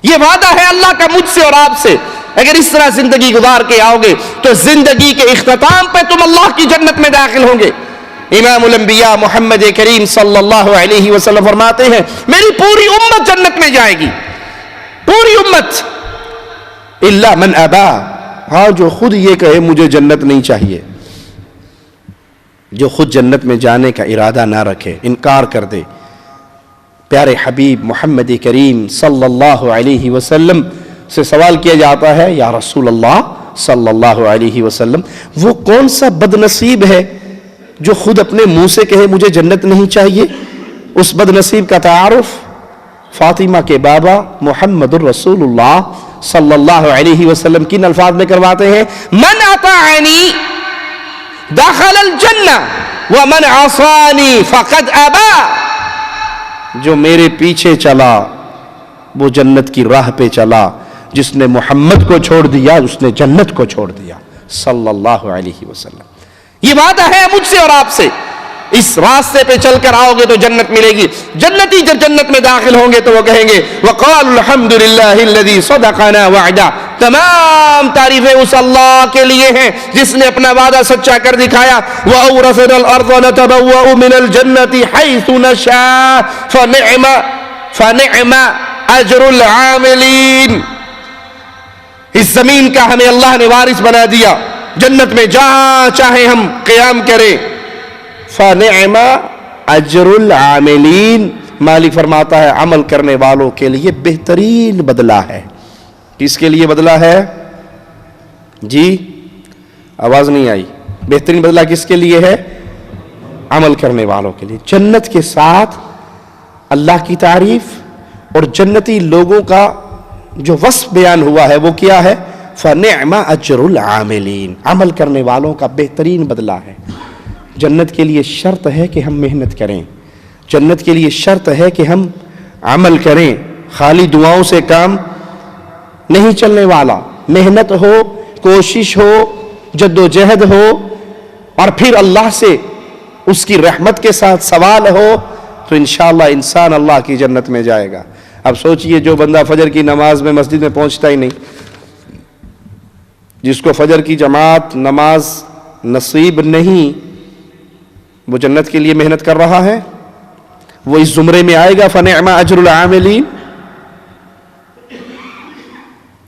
C: یہ وعدہ ہے اللہ کا مجھ سے اور آپ سے، اگر اس طرح زندگی گزار کے آؤ گے تو زندگی کے اختتام پہ تم اللہ کی جنت میں داخل ہوں گے۔ امام الانبیاء محمد کریم صلی اللہ علیہ وسلم فرماتے ہیں میری پوری امت جنت میں جائے گی، پوری امت، الا من ابا، ہاں جو خود یہ کہے مجھے جنت نہیں چاہیے، جو خود جنت میں جانے کا ارادہ نہ رکھے، انکار کر دے۔ پیارے حبیب محمد کریم صلی اللہ علیہ وسلم سے سوال کیا جاتا ہے یا رسول اللہ صلی اللہ علیہ وسلم وہ کون سا بد نصیب ہے جو خود اپنے منہ سے کہے مجھے جنت نہیں چاہیے؟ اس بد نصیب کا تعارف فاطمہ کے بابا محمد الرسول اللہ صلی اللہ علیہ وسلم کن الفاظ میں کرواتے ہیں؟ من اطاعنی دخل الجنہ ومن عصانی فقد ابا، جو میرے پیچھے چلا وہ جنت کی راہ پہ چلا، جس نے محمد کو چھوڑ دیا اس نے جنت کو چھوڑ دیا صلی اللہ علیہ وسلم۔ یہ وعدہ ہے مجھ سے اور آپ سے، اس راستے پہ چل کر آؤ گے تو جنت ملے گی۔ جنتی جب جنت میں داخل ہوں گے تو وہ کہیں گے وَقَالُوا الْحَمْدُ لِلَّهِ الَّذِي صَدَقَنَا وَعْدَهُ، تمام تعریفیں اس اللہ کے لیے ہیں جس نے اپنا وعدہ سچا کر دکھایا۔ وَأَوْرَثَنَا الْأَرْضَ نَتَبَوَّأُ مِنَ الْجَنَّةِ حَيْثُ نَشَاءُ فَنِعْمَ أَجْرُ الْعَامِلِينَ، اس زمین کا ہمیں اللہ نے وارث بنا دیا، جنت میں جہاں چاہے ہم قیام کریں۔ فَنِعْمَ أَجْرُ الْعَامِلِينَ، مالک فرماتا ہے عمل کرنے والوں کے لیے بہترین بدلہ ہے۔ کس کے لیے بدلہ ہے جی؟ آواز نہیں آئی۔ بہترین بدلہ کس کے لیے ہے؟ عمل کرنے والوں کے لیے۔ جنت کے ساتھ اللہ کی تعریف اور جنتی لوگوں کا جو وصف بیان ہوا ہے وہ کیا ہے؟ فَنِعْمَ أَجْرُ الْعَامِلِينَ، عمل کرنے والوں کا بہترین بدلہ ہے۔ جنت کے لیے شرط ہے کہ ہم محنت کریں، جنت کے لیے شرط ہے کہ ہم عمل کریں، خالی دعاؤں سے کام نہیں چلنے والا، محنت ہو، کوشش ہو، جد و جہد ہو، اور پھر اللہ سے اس کی رحمت کے ساتھ سوال ہو، تو انشاءاللہ انسان اللہ کی جنت میں جائے گا۔ اب سوچئے جو بندہ فجر کی نماز میں مسجد میں پہنچتا ہی نہیں، جس کو فجر کی جماعت نماز نصیب نہیں، وہ جنت کے لیے محنت کر رہا ہے، وہ اس زمرے میں آئے گا فَنِعْمَ أَجْرُ الْعَامِلِينَ؟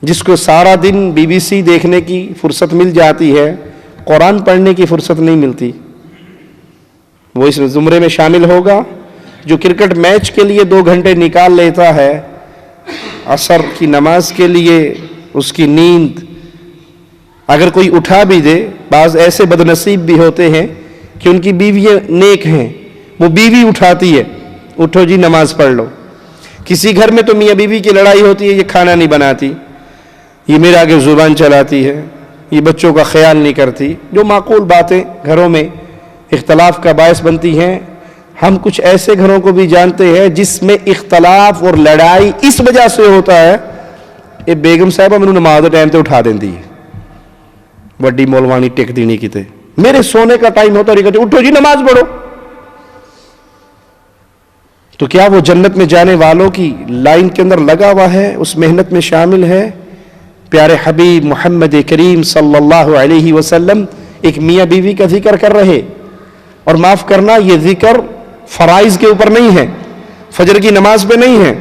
C: جس کو سارا دن بی بی سی دیکھنے کی فرصت مل جاتی ہے، قرآن پڑھنے کی فرصت نہیں ملتی، وہ اس زمرے میں شامل ہوگا۔ جو کرکٹ میچ کے لیے 2 گھنٹے نکال لیتا ہے، عصر کی نماز کے لیے اس کی نیند اگر کوئی اٹھا بھی دے، بعض ایسے بد نصیب بھی ہوتے ہیں کہ ان کی بیویاں نیک ہیں، وہ بیوی اٹھاتی ہے، اٹھو جی نماز پڑھ لو۔ کسی گھر میں تو میاں بیوی کی لڑائی ہوتی ہے، یہ کھانا نہیں بناتی، یہ میرے آگے زبان چلاتی ہے، یہ بچوں کا خیال نہیں کرتی، جو معقول باتیں گھروں میں اختلاف کا باعث بنتی ہیں۔ ہم کچھ ایسے گھروں کو بھی جانتے ہیں جس میں اختلاف اور لڑائی اس وجہ سے ہوتا ہے، یہ بیگم صاحبہ میں نماز ٹائم تے اٹھا دیندی ہے، وڈی مولوانی ٹک دینی کیتے، میرے سونے کا ٹائم ہوتا ہے، اٹھو جی نماز پڑھو۔ تو کیا وہ جنت میں جانے والوں کی لائن کے اندر لگا ہوا ہے، اس محنت میں شامل ہے؟ پیارے حبیب محمد کریم صلی اللہ علیہ وسلم ایک میاں بیوی کا ذکر کر رہے، اور معاف کرنا یہ ذکر فرائض کے اوپر نہیں ہے، فجر کی نماز پہ نہیں ہے،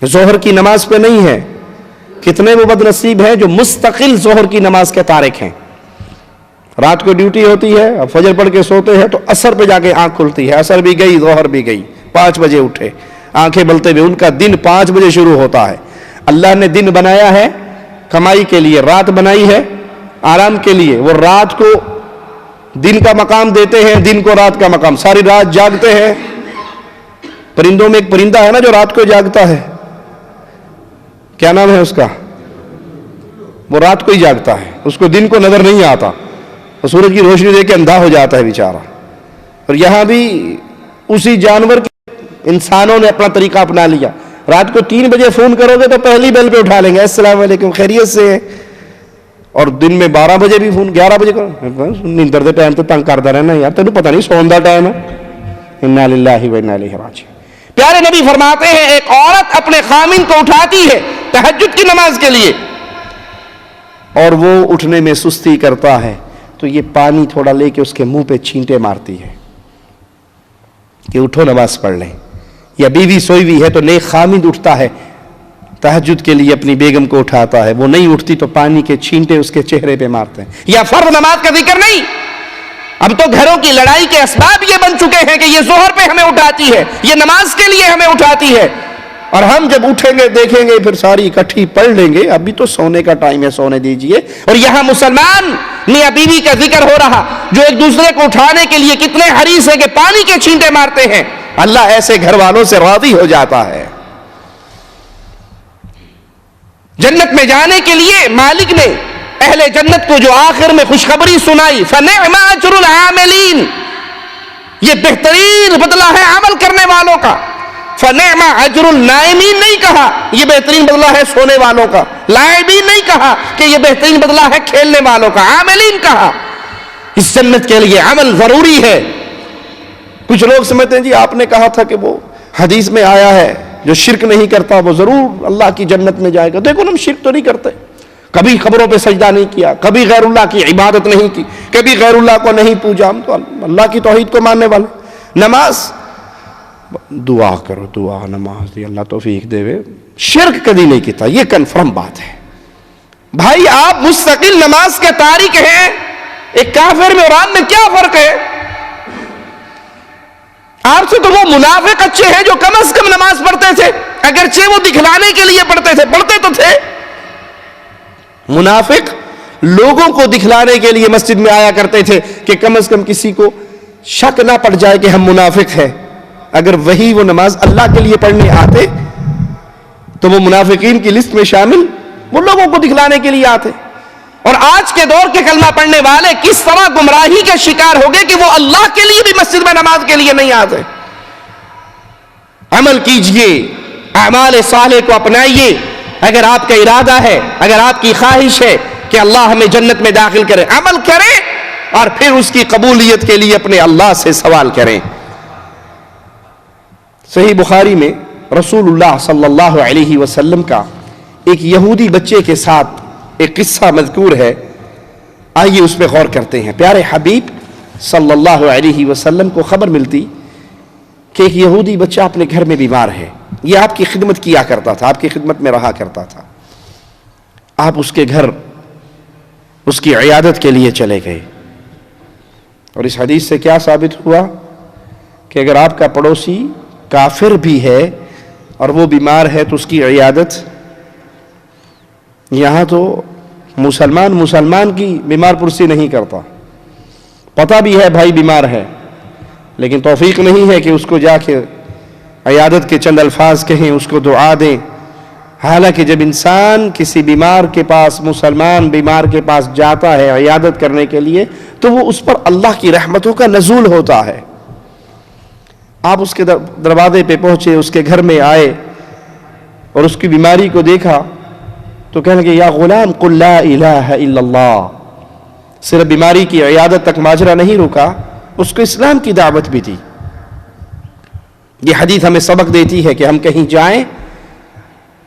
C: ظہر کی نماز پہ نہیں ہے۔ کتنے وہ بد نصیب ہیں جو مستقل ظہر کی نماز کے تارک ہیں، رات کو ڈیوٹی ہوتی ہے، اب فجر پڑھ کے سوتے ہیں تو عصر پہ جا کے آنکھ کھلتی ہے، عصر بھی گئی ظہر بھی گئی، 5 بجے اٹھے، آنکھیں بلتے ہوئے ان کا دن 5 بجے شروع ہوتا ہے۔ اللہ نے دن بنایا ہے کمائی کے لیے، رات بنائی ہے آرام کے لیے، وہ رات کو دن کا مقام دیتے ہیں، دن کو رات کا مقام، ساری رات جاگتے ہیں۔ پرندوں میں ایک پرندہ ہے نا جو رات کو جاگتا ہے، کیا نام ہے اس کا؟ وہ رات کو ہی جاگتا ہے، اس کو دن کو نظر نہیں آتا، وہ سورج کی روشنی دیکھ کے اندھا ہو جاتا ہے بیچارہ۔ اور یہاں بھی اسی جانور کے انسانوں نے اپنا طریقہ اپنا لیا، رات کو 3 بجے فون کرو گے تو پہلی بیل پہ اٹھا لیں گے، السلام علیکم خیریت سے ہیں، اور دن میں 12 بجے بھی فون، 11 بجے کرو، نیندر دے ٹائم تو تنگ کرتا رہنا یار، تینوں پتہ نہیں سون دا ٹائم ہے۔ انا للہ و انا الیہ راجعون۔ پیارے نبی فرماتے ہیں ایک عورت اپنے خامن کو اٹھاتی ہے تہجد کی نماز کے لیے، اور وہ اٹھنے میں سستی کرتا ہے تو یہ پانی تھوڑا لے کے اس کے منہ پہ چھینٹے مارتی ہے کہ اٹھو نماز پڑھ لیں۔ یا بیوی سوئی ہوئی ہے تو نیک خامند اٹھتا ہے تہجد کے لیے، اپنی بیگم کو اٹھاتا ہے، وہ نہیں اٹھتی تو پانی کے چھینٹے اس کے چہرے پہ مارتے ہیں۔ یا فرض نماز کا ذکر نہیں، اب تو گھروں کی لڑائی کے اسباب یہ بن چکے ہیں کہ یہ ظہر پہ ہمیں اٹھاتی ہے، یہ نماز کے لیے ہمیں اٹھاتی ہے، اور ہم جب اٹھیں گے دیکھیں گے پھر ساری اکٹھی پڑھ لیں گے، ابھی تو سونے کا ٹائم ہے، سونے دیجئے۔ اور یہاں مسلمان میاں بیوی کا ذکر ہو رہا جو ایک دوسرے کو اٹھانے کے لیے کتنے حریص ہیں کہ پانی کے چھینٹے مارتے ہیں، اللہ ایسے گھر والوں سے راضی ہو جاتا ہے۔ جنت میں جانے کے لیے مالک نے اہل جنت کو جو آخر میں خوشخبری سنائی، فَنِعْمَ أَجْرُ الْعَامِلِينَ، یہ بہترین بدلہ ہے عمل کرنے والوں کا۔ فَنِعْمَ أَجْرُ النَّائِمِينَ نہیں کہا یہ بہترین بدلہ ہے سونے والوں کا، لاعبین نہیں کہا کہ یہ بہترین بدلہ ہے کھیلنے والوں کا، عاملین کہا۔ اس جنت کے لیے عمل ضروری ہے۔ کچھ لوگ سمجھتے ہیں جی آپ نے کہا تھا کہ وہ حدیث میں آیا ہے جو شرک نہیں کرتا وہ ضرور اللہ کی جنت میں جائے گا۔ دیکھو ہم شرک تو نہیں کرتے، کبھی قبروں پہ سجدہ نہیں کیا، کبھی غیر اللہ کی عبادت نہیں کی، کبھی غیر اللہ کو نہیں پوجا، ہم تو اللہ کی توحید کو ماننے والے۔ نماز دعا کرو، دعا نماز دی اللہ توفیق دے، شرک کبھی نہیں کیتا، یہ کنفرم بات ہے۔ بھائی آپ مستقل نماز کے تارک ہیں، ایک کافر میں اور عام میں کیا فرق ہے؟ آپ سے تو وہ منافق اچھے ہیں جو کم از کم نماز پڑھتے تھے، اگرچہ وہ دکھلانے کے لیے پڑھتے تھے، پڑھتے تو تھے۔ منافق لوگوں کو دکھلانے کے لیے مسجد میں آیا کرتے تھے کہ کم از کم کسی کو شک نہ پڑ جائے کہ ہم منافق ہیں۔ اگر وہی وہ نماز اللہ کے لیے پڑھنے آتے تو وہ منافقین کی لسٹ میں شامل وہ لوگوں کو دکھلانے کے لیے آتے. اور آج کے دور کے کلمہ پڑھنے والے کس طرح گمراہی کے شکار ہو گئے کہ وہ اللہ کے لیے بھی مسجد میں نماز کے لیے نہیں آتے. عمل کیجئے, اعمال صالح کو اپنائیے. اگر آپ کا ارادہ ہے, اگر آپ کی خواہش ہے کہ اللہ ہمیں جنت میں داخل کرے, عمل کریں اور پھر اس کی قبولیت کے لیے اپنے اللہ سے سوال کریں. صحیح بخاری میں رسول اللہ صلی اللہ علیہ وسلم کا ایک یہودی بچے کے ساتھ ایک قصہ مذکور ہے. آئیے اس پہ غور کرتے ہیں. پیارے حبیب صلی اللہ علیہ وسلم کو خبر ملتی کہ ایک یہودی بچہ اپنے گھر میں بیمار ہے. یہ آپ کی خدمت کیا کرتا تھا, آپ کی خدمت میں رہا کرتا تھا. آپ اس کے گھر اس کی عیادت کے لیے چلے گئے. اور اس حدیث سے کیا ثابت ہوا کہ اگر آپ کا پڑوسی کافر بھی ہے اور وہ بیمار ہے تو اس کی عیادت, یہاں تو مسلمان کی بیمار پرسی نہیں کرتا. پتہ بھی ہے بھائی بیمار ہے, لیکن توفیق نہیں ہے کہ اس کو جا کے عیادت کے چند الفاظ کہیں, اس کو دعا دیں. حالانکہ جب انسان کسی بیمار کے پاس, مسلمان بیمار کے پاس جاتا ہے عیادت کرنے کے لیے, تو وہ اس پر اللہ کی رحمتوں کا نزول ہوتا ہے. آپ اس کے دروازے پہ پہنچے, اس کے گھر میں آئے اور اس کی بیماری کو دیکھا تو کہنے لگے, یا غلام قل لا الہ الا اللہ. صرف بیماری کی عیادت تک ماجرا نہیں رکا, اس کو اسلام کی دعوت بھی دی. یہ حدیث ہمیں سبق دیتی ہے کہ ہم کہیں جائیں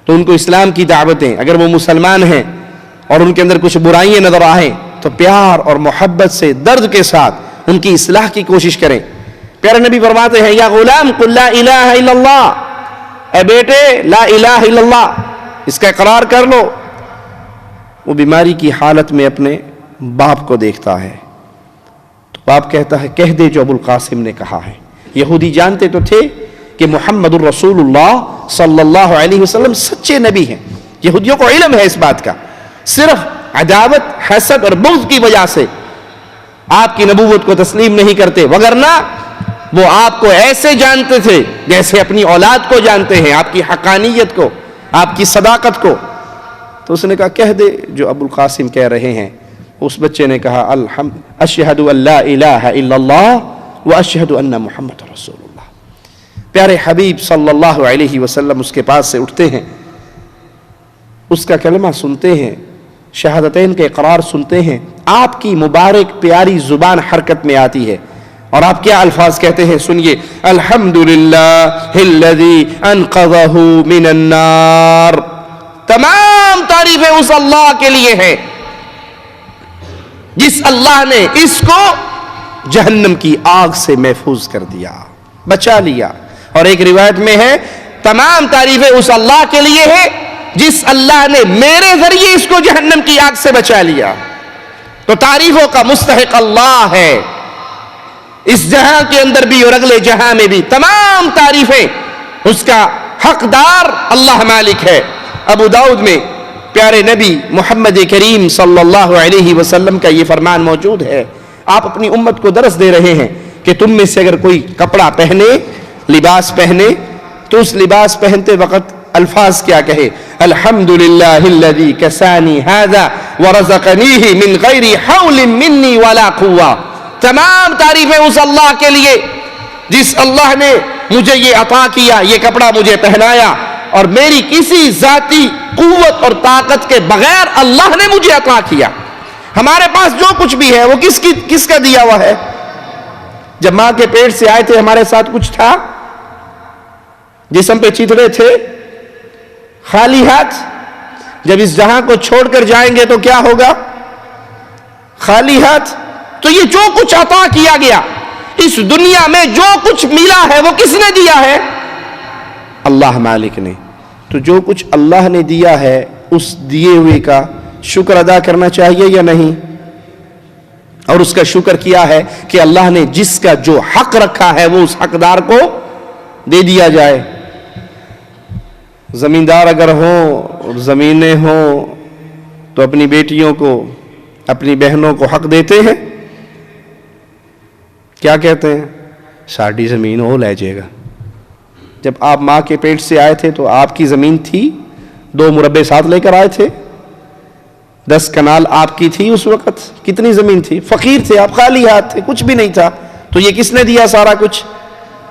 C: تو ان کو اسلام کی دعوت دیں. اگر وہ مسلمان ہیں اور ان کے اندر کچھ برائیاں نظر آئیں تو پیار اور محبت سے, درد کے ساتھ ان کی اصلاح کی کوشش کریں. پیارے نبی فرماتے ہیں, یا غلام قل لا الہ الا اللہ, اے بیٹے لا الہ الا اللہ اس کا اقرار کر لو. وہ بیماری کی حالت میں اپنے باپ کو دیکھتا ہے تو باپ کہتا ہے, کہہ دے جو ابو القاسم نے کہا ہے. یہودی جانتے تو تھے کہ محمد الرسول اللہ صلی اللہ علیہ وسلم سچے نبی ہیں. یہودیوں کو علم ہے اس بات کا, صرف عداوت, حسد اور بغض کی وجہ سے آپ کی نبوت کو تسلیم نہیں کرتے, وگرنہ وہ آپ کو ایسے جانتے تھے جیسے اپنی اولاد کو جانتے ہیں, آپ کی حقانیت کو, آپ کی صداقت کو. تو اس نے کہا, کہہ دے جو ابو القاسم کہہ رہے ہیں. اس بچے نے کہا, اشہد ان لا الہ الا اللہ واشہد ان محمد رسول اللہ. پیارے حبیب صلی اللہ علیہ وسلم اس کے پاس سے اٹھتے ہیں, اس کا کلمہ سنتے ہیں, شہادتین کے اقرار سنتے ہیں. آپ کی مبارک پیاری زبان حرکت میں آتی ہے اور آپ کیا الفاظ کہتے ہیں سنیے, الحمدللہ الذی انقذہ من النار. تمام تعریفیں اس اللہ کے لیے ہیں جس اللہ نے اس کو جہنم کی آگ سے محفوظ کر دیا, بچا لیا. اور ایک روایت میں ہے, تمام تعریفیں اس اللہ کے لیے ہیں جس اللہ نے میرے ذریعے اس کو جہنم کی آگ سے بچا لیا. تو تعریفوں کا مستحق اللہ ہے, اس جہاں کے اندر بھی اور اگلے جہاں میں بھی تمام تعریفیں اس کا حقدار اللہ مالک ہے. ابو داؤد میں پیارے نبی محمد کریم صلی اللہ علیہ وسلم کا یہ فرمان موجود ہے. آپ اپنی امت کو درس دے رہے ہیں کہ تم میں سے اگر کوئی کپڑا پہنے, لباس پہنے, تو اس لباس پہنتے وقت الفاظ کیا کہے, الحمدللہ الذی کسانی ھذا ورزقنیہ من غیر حول منی ولا قوہ. تمام تعریفیں اس اللہ کے لیے جس اللہ نے مجھے یہ عطا کیا, یہ کپڑا مجھے پہنایا, اور میری کسی ذاتی قوت اور طاقت کے بغیر اللہ نے مجھے عطا کیا. ہمارے پاس جو کچھ بھی ہے وہ کس کا دیا ہوا ہے؟ جب ماں کے پیٹ سے آئے تھے ہمارے ساتھ کچھ تھا؟ جسم پہ چترے تھے؟ خالی ہاتھ. جب اس جہاں کو چھوڑ کر جائیں گے تو کیا ہوگا؟ خالی ہاتھ. تو یہ جو کچھ عطا کیا گیا اس دنیا میں, جو کچھ ملا ہے وہ کس نے دیا ہے؟ اللہ مالک نے. تو جو کچھ اللہ نے دیا ہے اس دیے ہوئے کا شکر ادا کرنا چاہیے یا نہیں؟ اور اس کا شکر کیا ہے کہ اللہ نے جس کا جو حق رکھا ہے وہ اس حقدار کو دے دیا جائے. زمیندار اگر ہوں, زمینیں ہوں, تو اپنی بیٹیوں کو, اپنی بہنوں کو حق دیتے ہیں. کیا کہتے ہیں؟ ساڑھی زمین وہ لے جائے گا. جب آپ ماں کے پیٹ سے آئے تھے تو آپ کی زمین تھی؟ 2 مربع ساتھ لے کر آئے تھے؟ 10 کنال آپ کی تھی اس وقت؟ کتنی زمین تھی؟ فقیر تھے آپ، خالی ہاتھ تھے، کچھ بھی نہیں تھا. تو یہ کس نے دیا سارا کچھ؟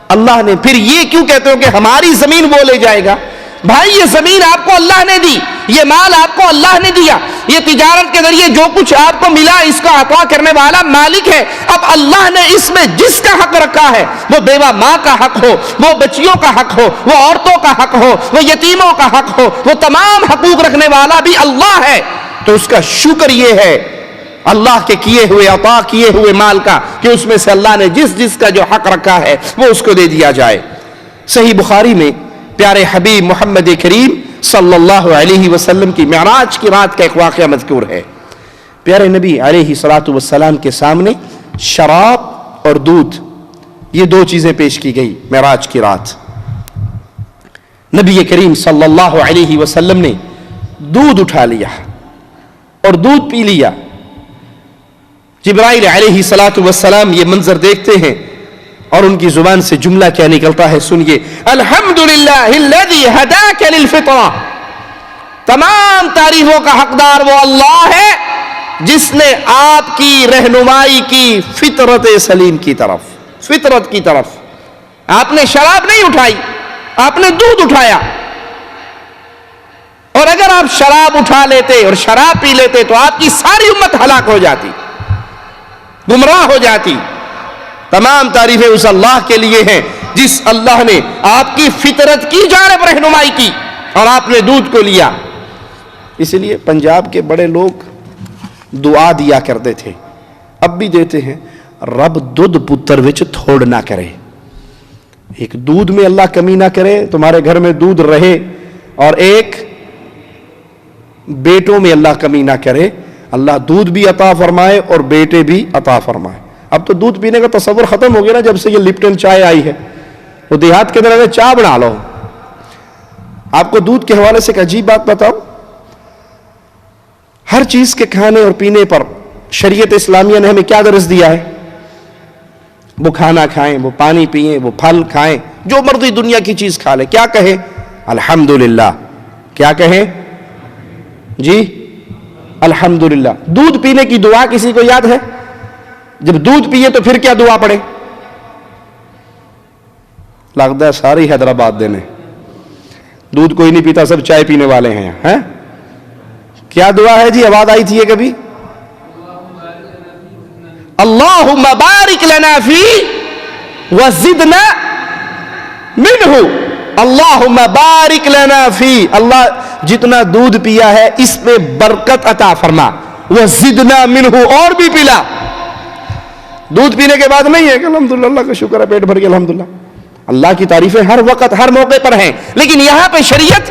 C: اللہ نے. پھر یہ کیوں کہتے ہو کہ ہماری زمین وہ لے جائے گا؟ بھائی یہ زمین آپ کو اللہ نے دی، یہ مال آپ کو اللہ نے دیا، یہ تجارت کے ذریعے جو کچھ آپ کو ملا اس کا عطا کرنے والا مالک ہے. اب اللہ نے اس میں جس کا حق رکھا ہے، وہ بیوہ ماں کا حق ہو، وہ بچیوں کا حق ہو، وہ عورتوں کا حق ہو، وہ یتیموں کا حق ہو، وہ تمام حقوق رکھنے والا بھی اللہ ہے. تو اس کا شکر یہ ہے اللہ کے کیے ہوئے عطا کیے ہوئے مال کا کہ اس میں سے اللہ نے جس جس کا جو حق رکھا ہے وہ اس کو دے دیا جائے. صحیح بخاری میں پیارے حبیب محمد کریم صلی اللہ علیہ وسلم کی معراج کی رات کا ایک واقعہ مذکور ہے. پیارے نبی علیہ الصلوۃ والسلام کے سامنے شراب اور دودھ، یہ 2 چیزیں پیش کی گئی معراج کی رات. نبی کریم صلی اللہ علیہ وسلم نے دودھ اٹھا لیا اور دودھ پی لیا. جبرائیل علیہ الصلوۃ والسلام یہ منظر دیکھتے ہیں اور ان کی زبان سے جملہ کیا نکلتا ہے سنیے: الحمدللہ الذی ہداک للفطرہ. تمام تعریفوں کا حقدار وہ اللہ ہے جس نے آپ کی رہنمائی کی فطرت سلیم کی طرف، فطرت کی طرف. آپ نے شراب نہیں اٹھائی، آپ نے دودھ اٹھایا. اور اگر آپ شراب اٹھا لیتے اور شراب پی لیتے تو آپ کی ساری امت ہلاک ہو جاتی، گمراہ ہو جاتی. تمام تعریفیں اس اللہ کے لیے ہیں جس اللہ نے آپ کی فطرت کی جانب رہنمائی کی اور آپ نے دودھ کو لیا. اس لیے پنجاب کے بڑے لوگ دعا دیا کرتے تھے، اب بھی دیتے ہیں: رب دودھ پتر وچ تھوڑ نہ کرے. ایک دودھ میں اللہ کمی نہ کرے، تمہارے گھر میں دودھ رہے، اور ایک بیٹوں میں اللہ کمی نہ کرے. اللہ دودھ بھی عطا فرمائے اور بیٹے بھی عطا فرمائے. اب تو دودھ پینے کا تصور ختم ہو گیا نا جب سے یہ لپٹن چائے آئی ہے. وہ دیہات کے اندر اگر چائے بنا لو. آپ کو دودھ کے حوالے سے ایک عجیب بات بتاؤ، ہر چیز کے کھانے اور پینے پر شریعت اسلامیہ نے ہمیں کیا درس دیا ہے؟ وہ کھانا کھائیں، وہ پانی پئیں، وہ پھل کھائیں، جو مرضی دنیا کی چیز کھا لیں. کیا کہیں؟ الحمدللہ. کیا کہیں؟ جی الحمدللہ. دودھ پینے کی دعا کسی کو یاد ہے؟ جب دودھ پیے تو پھر کیا دعا پڑھے؟ لگتا ہے ساری حیدرآباد دینے دودھ کوئی نہیں پیتا، سب چائے پینے والے ہیں یہاں. کیا دعا ہے جی؟ آواز آئی تھی یہ کبھی؟ اللہم بارک لنا فی وزدنا منہ. اللہم بارک لنا فی، اللہ جتنا دودھ پیا ہے اس میں برکت عطا فرما. وزدنا منہ، اور بھی پلا. دودھ پینے کے بعد نہیں ہے کہ الحمدللہ اللہ کا شکر ہے پیٹ بھر گیا الحمدللہ. اللہ کی تعریفیں ہر وقت ہر موقع پر ہیں، لیکن یہاں پہ شریعت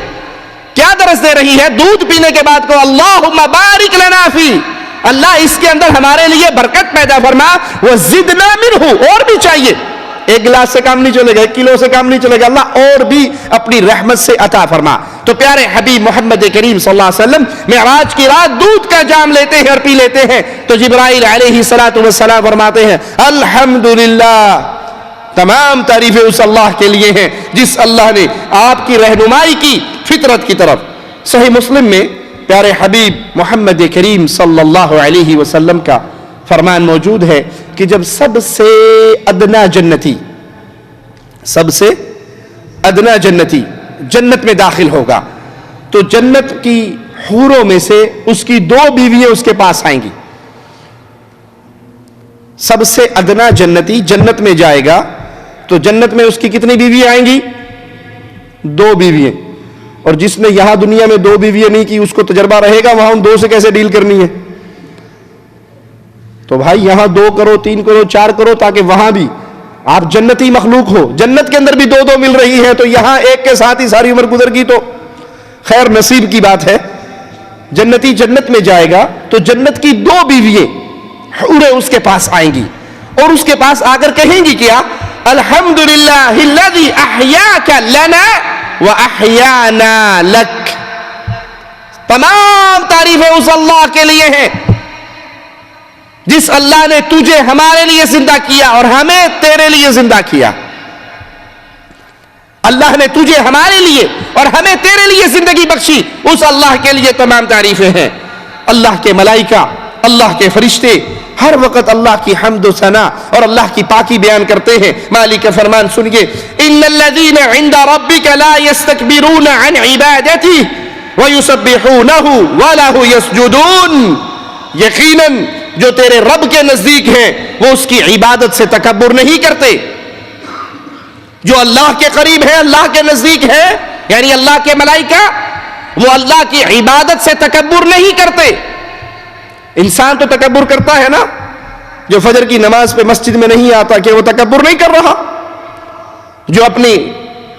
C: کیا درس دے رہی ہے؟ دودھ پینے کے بعد کو اللہم بارک لنا فی، اللہ اس کے اندر ہمارے لیے برکت پیدا فرما. وزدنا منہ، اور بھی چاہیے. 1 گلاس سے کام نہیں چلے گا، 1 کلو سے کام نہیں چلے گا، اللہ اور بھی اپنی رحمت سے عطا فرما. تو پیارے حبیب محمد کریم صلی اللہ علیہ وسلم معراج کی رات دودھ کا جام لیتے ہیں اور پی لیتے ہیں. تو جبرائیل علیہ الصلوۃ والسلام فرماتے ہیں: الحمدللہ، تمام تعریفیں اس اللہ کے لیے ہیں جس اللہ نے آپ کی رہنمائی کی فطرت کی طرف. صحیح مسلم میں پیارے حبیب محمد کریم صلی اللہ علیہ وسلم کا فرمان موجود ہے کہ جب سب سے ادنا جنتی جنت میں داخل ہوگا تو جنت کی حوروں میں سے اس کی 2 بیویاں اس کے پاس آئیں گی. سب سے ادنا جنتی جنت میں جائے گا تو جنت میں اس کی کتنی بیویاں آئیں گی؟ 2 بیویاں. اور جس نے یہاں دنیا میں 2 بیویاں نہیں کی اس کو تجربہ رہے گا وہاں ان 2 سے کیسے ڈیل کرنی ہے. تو بھائی یہاں 2 کرو، 3 کرو، 4 کرو، تاکہ وہاں بھی آپ جنتی مخلوق ہو. جنت کے اندر بھی 2 مل رہی ہے تو یہاں ایک کے ساتھ ہی ساری عمر گزر گئی تو خیر نصیب کی بات ہے. جنتی جنت میں جائے گا تو جنت کی 2 بیوییں حوریں اس کے پاس آئیں گی اور اس کے پاس آ کر کہیں گی کیا؟ الحمدللہ الذی احیاک لنا واحیانا لک. تمام تعریفیں اس اللہ کے لیے ہیں جس اللہ نے تجھے ہمارے لیے زندہ کیا اور ہمیں تیرے لیے زندہ کیا. اللہ نے تجھے ہمارے لیے اور ہمیں تیرے لیے زندگی بخشی، اس اللہ کے لیے تمام تعریفیں ہیں۔ اللہ کے ملائکہ، اللہ کے فرشتے ہر وقت اللہ کی حمد و ثنا اور اللہ کی پاکی بیان کرتے ہیں۔ مالک کا فرمان سنیے، ان الذین عند ربک لا یستکبرون عن عبادتہ ویسبحونہ ولہ یسجدون، یقیناً جو تیرے رب کے نزدیک ہیں وہ اس کی عبادت سے تکبر نہیں کرتے۔ جو اللہ کے قریب ہے، اللہ کے نزدیک ہے، یعنی اللہ کے ملائکہ، وہ اللہ کی عبادت سے تکبر نہیں کرتے۔ انسان تو تکبر کرتا ہے نا، جو فجر کی نماز پہ مسجد میں نہیں آتا، کہ وہ تکبر نہیں کر رہا؟ جو اپنی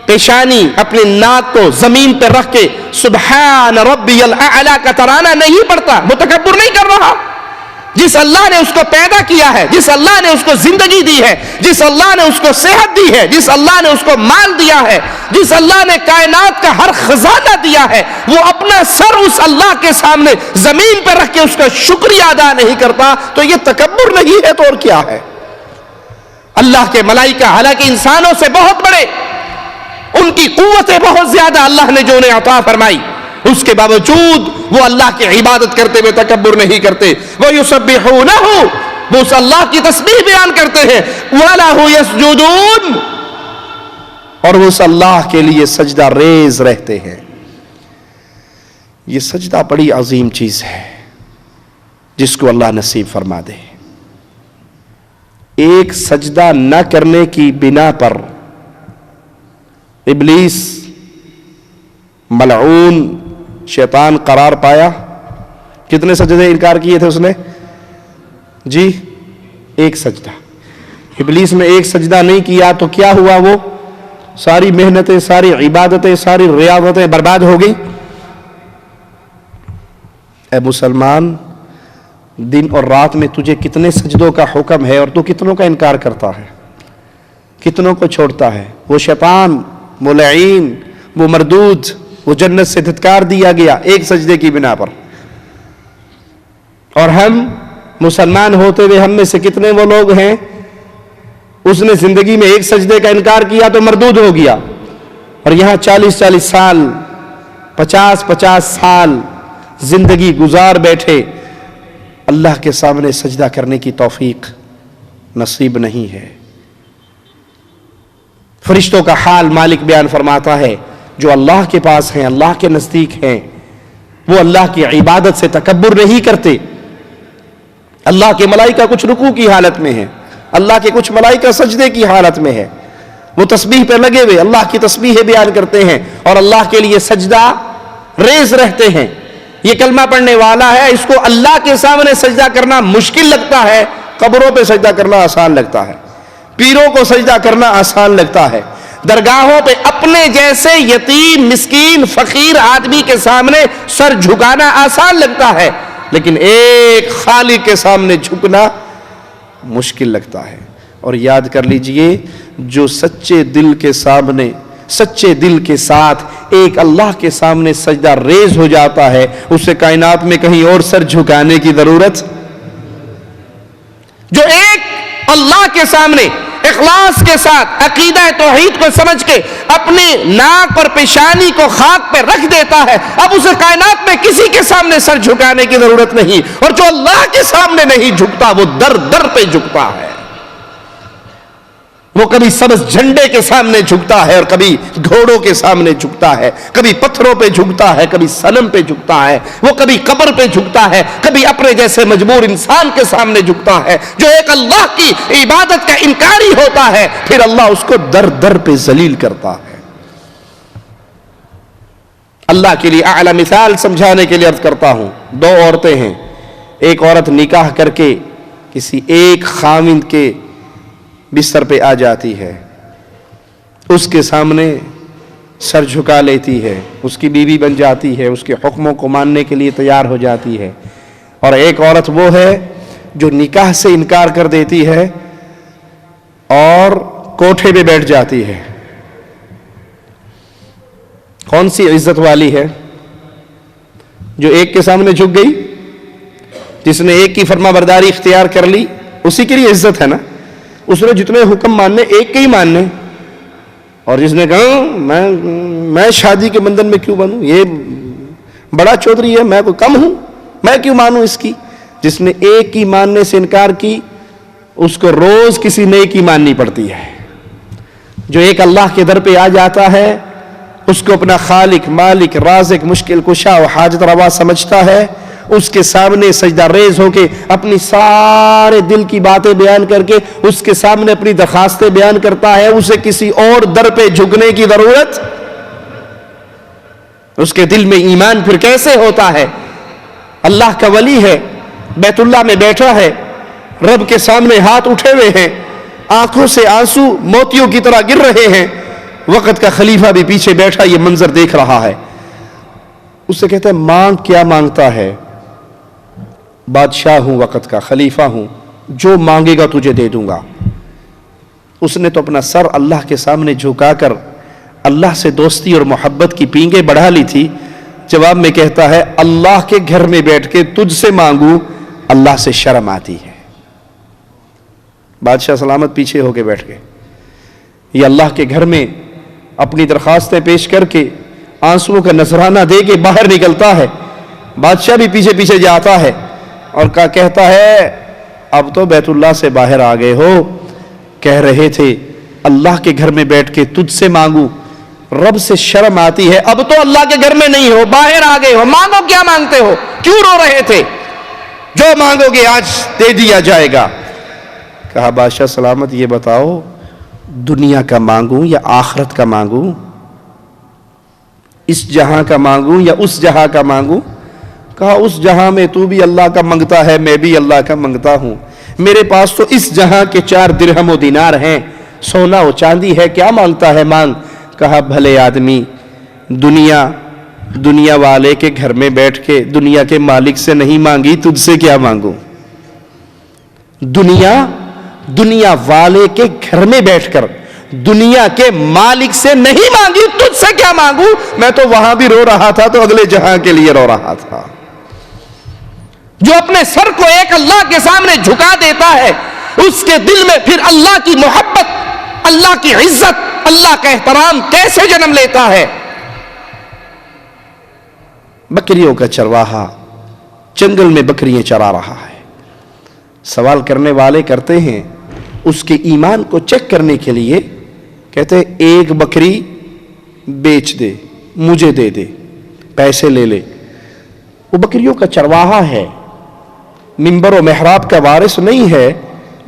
C: پیشانی، اپنی ناک کو زمین پہ رکھ کے سبحان ربی الاعلی کا ترانہ نہیں پڑھتا، وہ تکبر نہیں کر رہا؟ جس اللہ نے اس کو پیدا کیا ہے، جس اللہ نے اس کو زندگی دی ہے، جس اللہ نے اس کو صحت دی ہے، جس اللہ نے اس کو مال دیا ہے، جس اللہ نے کائنات کا ہر خزانہ دیا ہے، وہ اپنا سر اس اللہ کے سامنے زمین پہ رکھ کے اس کا شکریہ ادا نہیں کرتا، تو یہ تکبر نہیں ہے تو اور کیا ہے؟ اللہ کے ملائکہ حالانکہ انسانوں سے بہت بڑے، ان کی قوتیں بہت زیادہ اللہ نے جو انہیں عطا فرمائی، اس کے باوجود وہ اللہ کی عبادت کرتے ہوئے تکبر نہیں کرتے۔ وَيُسَبِّحُونَهُ، وہ اس اللہ کی تسبیح بیان کرتے ہیں، وَلَهُ يَسْجُدُونَ، اور وہ اس اللہ کے لیے سجدہ ریز رہتے ہیں۔ یہ سجدہ بڑی عظیم چیز ہے جس کو اللہ نصیب فرما دے۔ ایک سجدہ نہ کرنے کی بنا پر ابلیس ملعون شیطان قرار پایا۔ کتنے سجدے انکار کیے تھے اس نے؟ جی ایک سجدہ۔ ابلیس نے ایک سجدہ نہیں کیا تو کیا ہوا؟ وہ ساری محنتیں، ساری عبادتیں، ساری ریاضتیں برباد ہو گئی۔ اے مسلمان، دن اور رات میں تجھے کتنے سجدوں کا حکم ہے اور تو کتنوں کا انکار کرتا ہے، کتنوں کو چھوڑتا ہے؟ وہ شیطان ملعین، وہ مردود، وہ جنت سے دھتکار دیا گیا ایک سجدے کی بنا پر۔ اور ہم مسلمان ہوتے ہوئے ہم میں سے کتنے وہ لوگ ہیں، اس نے زندگی میں ایک سجدے کا انکار کیا تو مردود ہو گیا، اور یہاں 40 سال 50 سال زندگی گزار بیٹھے، اللہ کے سامنے سجدہ کرنے کی توفیق نصیب نہیں ہے۔ فرشتوں کا حال مالک بیان فرماتا ہے، جو اللہ کے پاس ہیں، اللہ کے نزدیک ہیں، وہ اللہ کی عبادت سے تکبر نہیں کرتے۔ اللہ کے ملائکہ کچھ رکوع کی حالت میں ہیں، اللہ کے کچھ ملائکہ سجدے کی حالت میں ہے، وہ تسبیح پہ لگے ہوئے اللہ کی تسبیح بیان کرتے ہیں اور اللہ کے لیے سجدہ ریز رہتے ہیں۔ یہ کلمہ پڑھنے والا ہے، اس کو اللہ کے سامنے سجدہ کرنا مشکل لگتا ہے، قبروں پہ سجدہ کرنا آسان لگتا ہے، پیروں کو سجدہ کرنا آسان لگتا ہے، درگاہوں پہ اپنے جیسے یتیم مسکین فقیر آدمی کے سامنے سر جھکانا آسان لگتا ہے، لیکن ایک خالق کے سامنے جھکنا مشکل لگتا ہے۔ اور یاد کر لیجئے، جو سچے دل کے سامنے، سچے دل کے ساتھ ایک اللہ کے سامنے سجدہ ریز ہو جاتا ہے، اسے کائنات میں کہیں اور سر جھکانے کی ضرورت۔ جو ایک اللہ کے سامنے اخلاص کے ساتھ عقیدہ توحید کو سمجھ کے اپنی ناک اور پیشانی کو خاک پہ رکھ دیتا ہے، اب اسے کائنات میں کسی کے سامنے سر جھکانے کی ضرورت نہیں۔ اور جو اللہ کے سامنے نہیں جھکتا وہ در در پہ جھکتا ہے، وہ کبھی سبز جھنڈے کے سامنے جھکتا ہے اور کبھی گھوڑوں کے سامنے جھکتا ہے، کبھی پتھروں پہ جھکتا ہے، کبھی صنم پہ جھکتا ہے، وہ کبھی قبر پہ جھکتا ہے، کبھی اپنے جیسے مجبور انسان کے سامنے جھکتا ہے۔ جو ایک اللہ کی عبادت کا انکاری ہوتا ہے، پھر اللہ اس کو در در پہ ذلیل کرتا ہے۔ اللہ کے لیے اعلی مثال سمجھانے کے لیے عرض کرتا ہوں، دو عورتیں ہیں، ایک عورت نکاح کر کے کسی ایک خاوند کے بستر پہ آ جاتی ہے، اس کے سامنے سر جھکا لیتی ہے، اس کی بیوی بن جاتی ہے، اس کے حکموں کو ماننے کے لیے تیار ہو جاتی ہے۔ اور ایک عورت وہ ہے جو نکاح سے انکار کر دیتی ہے اور کوٹھے پہ بیٹھ جاتی ہے۔ کون سی عزت والی ہے؟ جو ایک کے سامنے جھک گئی، جس نے ایک کی فرما برداری اختیار کر لی، اسی کے لیے عزت ہے نا۔ اس نے جتنے حکم ماننے ایک کے ہی ماننے، اور جس نے کہا میں شادی کے بندھن میں کیوں بنوں, یہ بڑا چودھری ہے, میں کوئی کم ہوں, میں کیوں مانوں اس کی. جس نے ایک کی ماننے سے انکار کی اس کو روز کسی نئی کی ماننی پڑتی ہے. جو ایک اللہ کے در پہ آ جاتا ہے اس کو اپنا خالق, مالک, رازق, مشکل کشا و حاجت روا سمجھتا ہے, اس کے سامنے سجدہ ریز ہو کے اپنی سارے دل کی باتیں بیان کر کے اس کے سامنے اپنی درخواستیں بیان کرتا ہے, اسے کسی اور در پہ جھکنے کی ضرورت. اس کے دل میں ایمان پھر کیسے ہوتا ہے؟ اللہ کا ولی ہے, بیت اللہ میں بیٹھا ہے, رب کے سامنے ہاتھ اٹھے ہوئے ہیں, آنکھوں سے آنسو موتیوں کی طرح گر رہے ہیں, وقت کا خلیفہ بھی پیچھے بیٹھا یہ منظر دیکھ رہا ہے. اس سے کہتا ہے مانگ, کیا مانگتا ہے؟ بادشاہ ہوں, وقت کا خلیفہ ہوں, جو مانگے گا تجھے دے دوں گا. اس نے تو اپنا سر اللہ کے سامنے جھکا کر اللہ سے دوستی اور محبت کی پینگیں بڑھا لی تھی. جواب میں کہتا ہے اللہ کے گھر میں بیٹھ کے تجھ سے مانگوں, اللہ سے شرم آتی ہے. بادشاہ سلامت پیچھے ہو کے بیٹھ گئے. یہ اللہ کے گھر میں اپنی درخواستیں پیش کر کے آنسوؤں کا نذرانہ دے کے باہر نکلتا ہے. بادشاہ بھی پیچھے پیچھے جاتا ہے اور کہتا ہے اب تو بیت اللہ سے باہر آ گئے ہو, کہہ رہے تھے اللہ کے گھر میں بیٹھ کے تجھ سے مانگوں, رب سے شرم آتی ہے, اب تو اللہ کے گھر میں نہیں ہو, باہر آ گئے ہو, مانگو, کیا مانگتے ہو, کیوں رو رہے تھے؟ جو مانگو گے آج دے دیا جائے گا. کہا بادشاہ سلامت یہ بتاؤ دنیا کا مانگوں یا آخرت کا مانگوں, اس جہاں کا مانگوں یا اس جہاں کا مانگوں؟ کہا اس جہاں میں تو بھی اللہ کا منگتا ہے, میں بھی اللہ کا منگتا ہوں. میرے پاس تو اس جہاں کے 4 درہم و دینار ہیں, سونا و چاندی ہے, کیا مانگتا ہے مانگ. کہا بھلے آدمی, دنیا والے کے گھر میں بیٹھ کے دنیا کے مالک سے نہیں مانگی, تجھ سے کیا مانگوں؟ دنیا والے کے گھر میں بیٹھ کر دنیا کے مالک سے نہیں مانگی, تجھ سے کیا مانگوں؟ میں تو وہاں بھی رو رہا تھا تو اگلے جہاں کے لیے رو رہا تھا. جو اپنے سر کو ایک اللہ کے سامنے جھکا دیتا ہے اس کے دل میں پھر اللہ کی محبت, اللہ کی عزت, اللہ کا احترام کیسے جنم لیتا ہے؟ بکریوں کا چرواہا جنگل میں بکریاں چرا رہا ہے. سوال کرنے والے کرتے ہیں اس کے ایمان کو چیک کرنے کے لیے, کہتے ہیں ایک بکری بیچ دے, مجھے دے دے, پیسے لے لے. وہ بکریوں کا چرواہا ہے, منبر و محراب کا وارث نہیں ہے,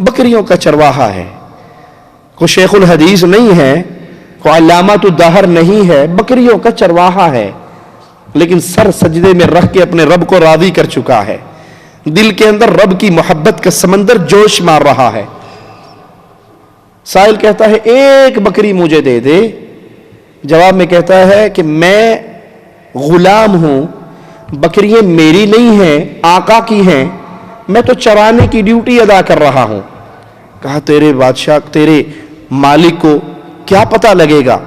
C: بکریوں کا چرواہا ہے. کوئی شیخ الحدیث نہیں ہے, کوئی علامۃ الدہر نہیں ہے, بکریوں کا چرواہا ہے. لیکن سر سجدے میں رکھ کے اپنے رب کو راضی کر چکا ہے, دل کے اندر رب کی محبت کا سمندر جوش مار رہا ہے. سائل کہتا ہے ایک بکری مجھے دے دے. جواب میں کہتا ہے کہ میں غلام ہوں, بکریاں میری نہیں ہیں, آقا کی ہیں, میں تو چرانے کی ڈیوٹی ادا کر رہا ہوں. کہا تیرے بادشاہ, تیرے مالک کو کیا پتہ لگے گا,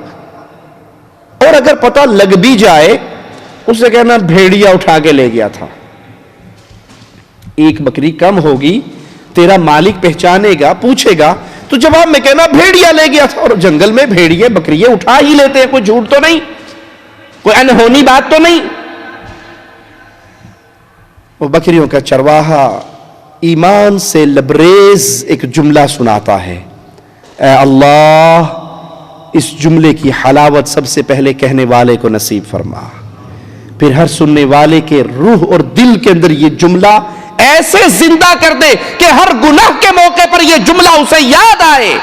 C: اور اگر پتہ لگ بھی جائے اسے کہنا بھیڑیا اٹھا کے لے گیا تھا. ایک بکری کم ہوگی, تیرا مالک پہچانے گا, پوچھے گا, تو جواب میں کہنا بھیڑیا لے گیا تھا. اور جنگل میں بھیڑیے بکریے اٹھا ہی لیتے ہیں, کوئی جھوٹ تو نہیں, کوئی انہونی بات تو نہیں. وہ بکریوں کا چرواہا ایمان سے لبریز ایک جملہ سناتا ہے, اے اللہ اس جملے کی حلاوت سب سے پہلے کہنے والے کو نصیب فرما, پھر ہر سننے والے کے روح اور دل کے اندر یہ جملہ ایسے زندہ کر دے کہ ہر گناہ کے موقع پر یہ جملہ اسے یاد آئے.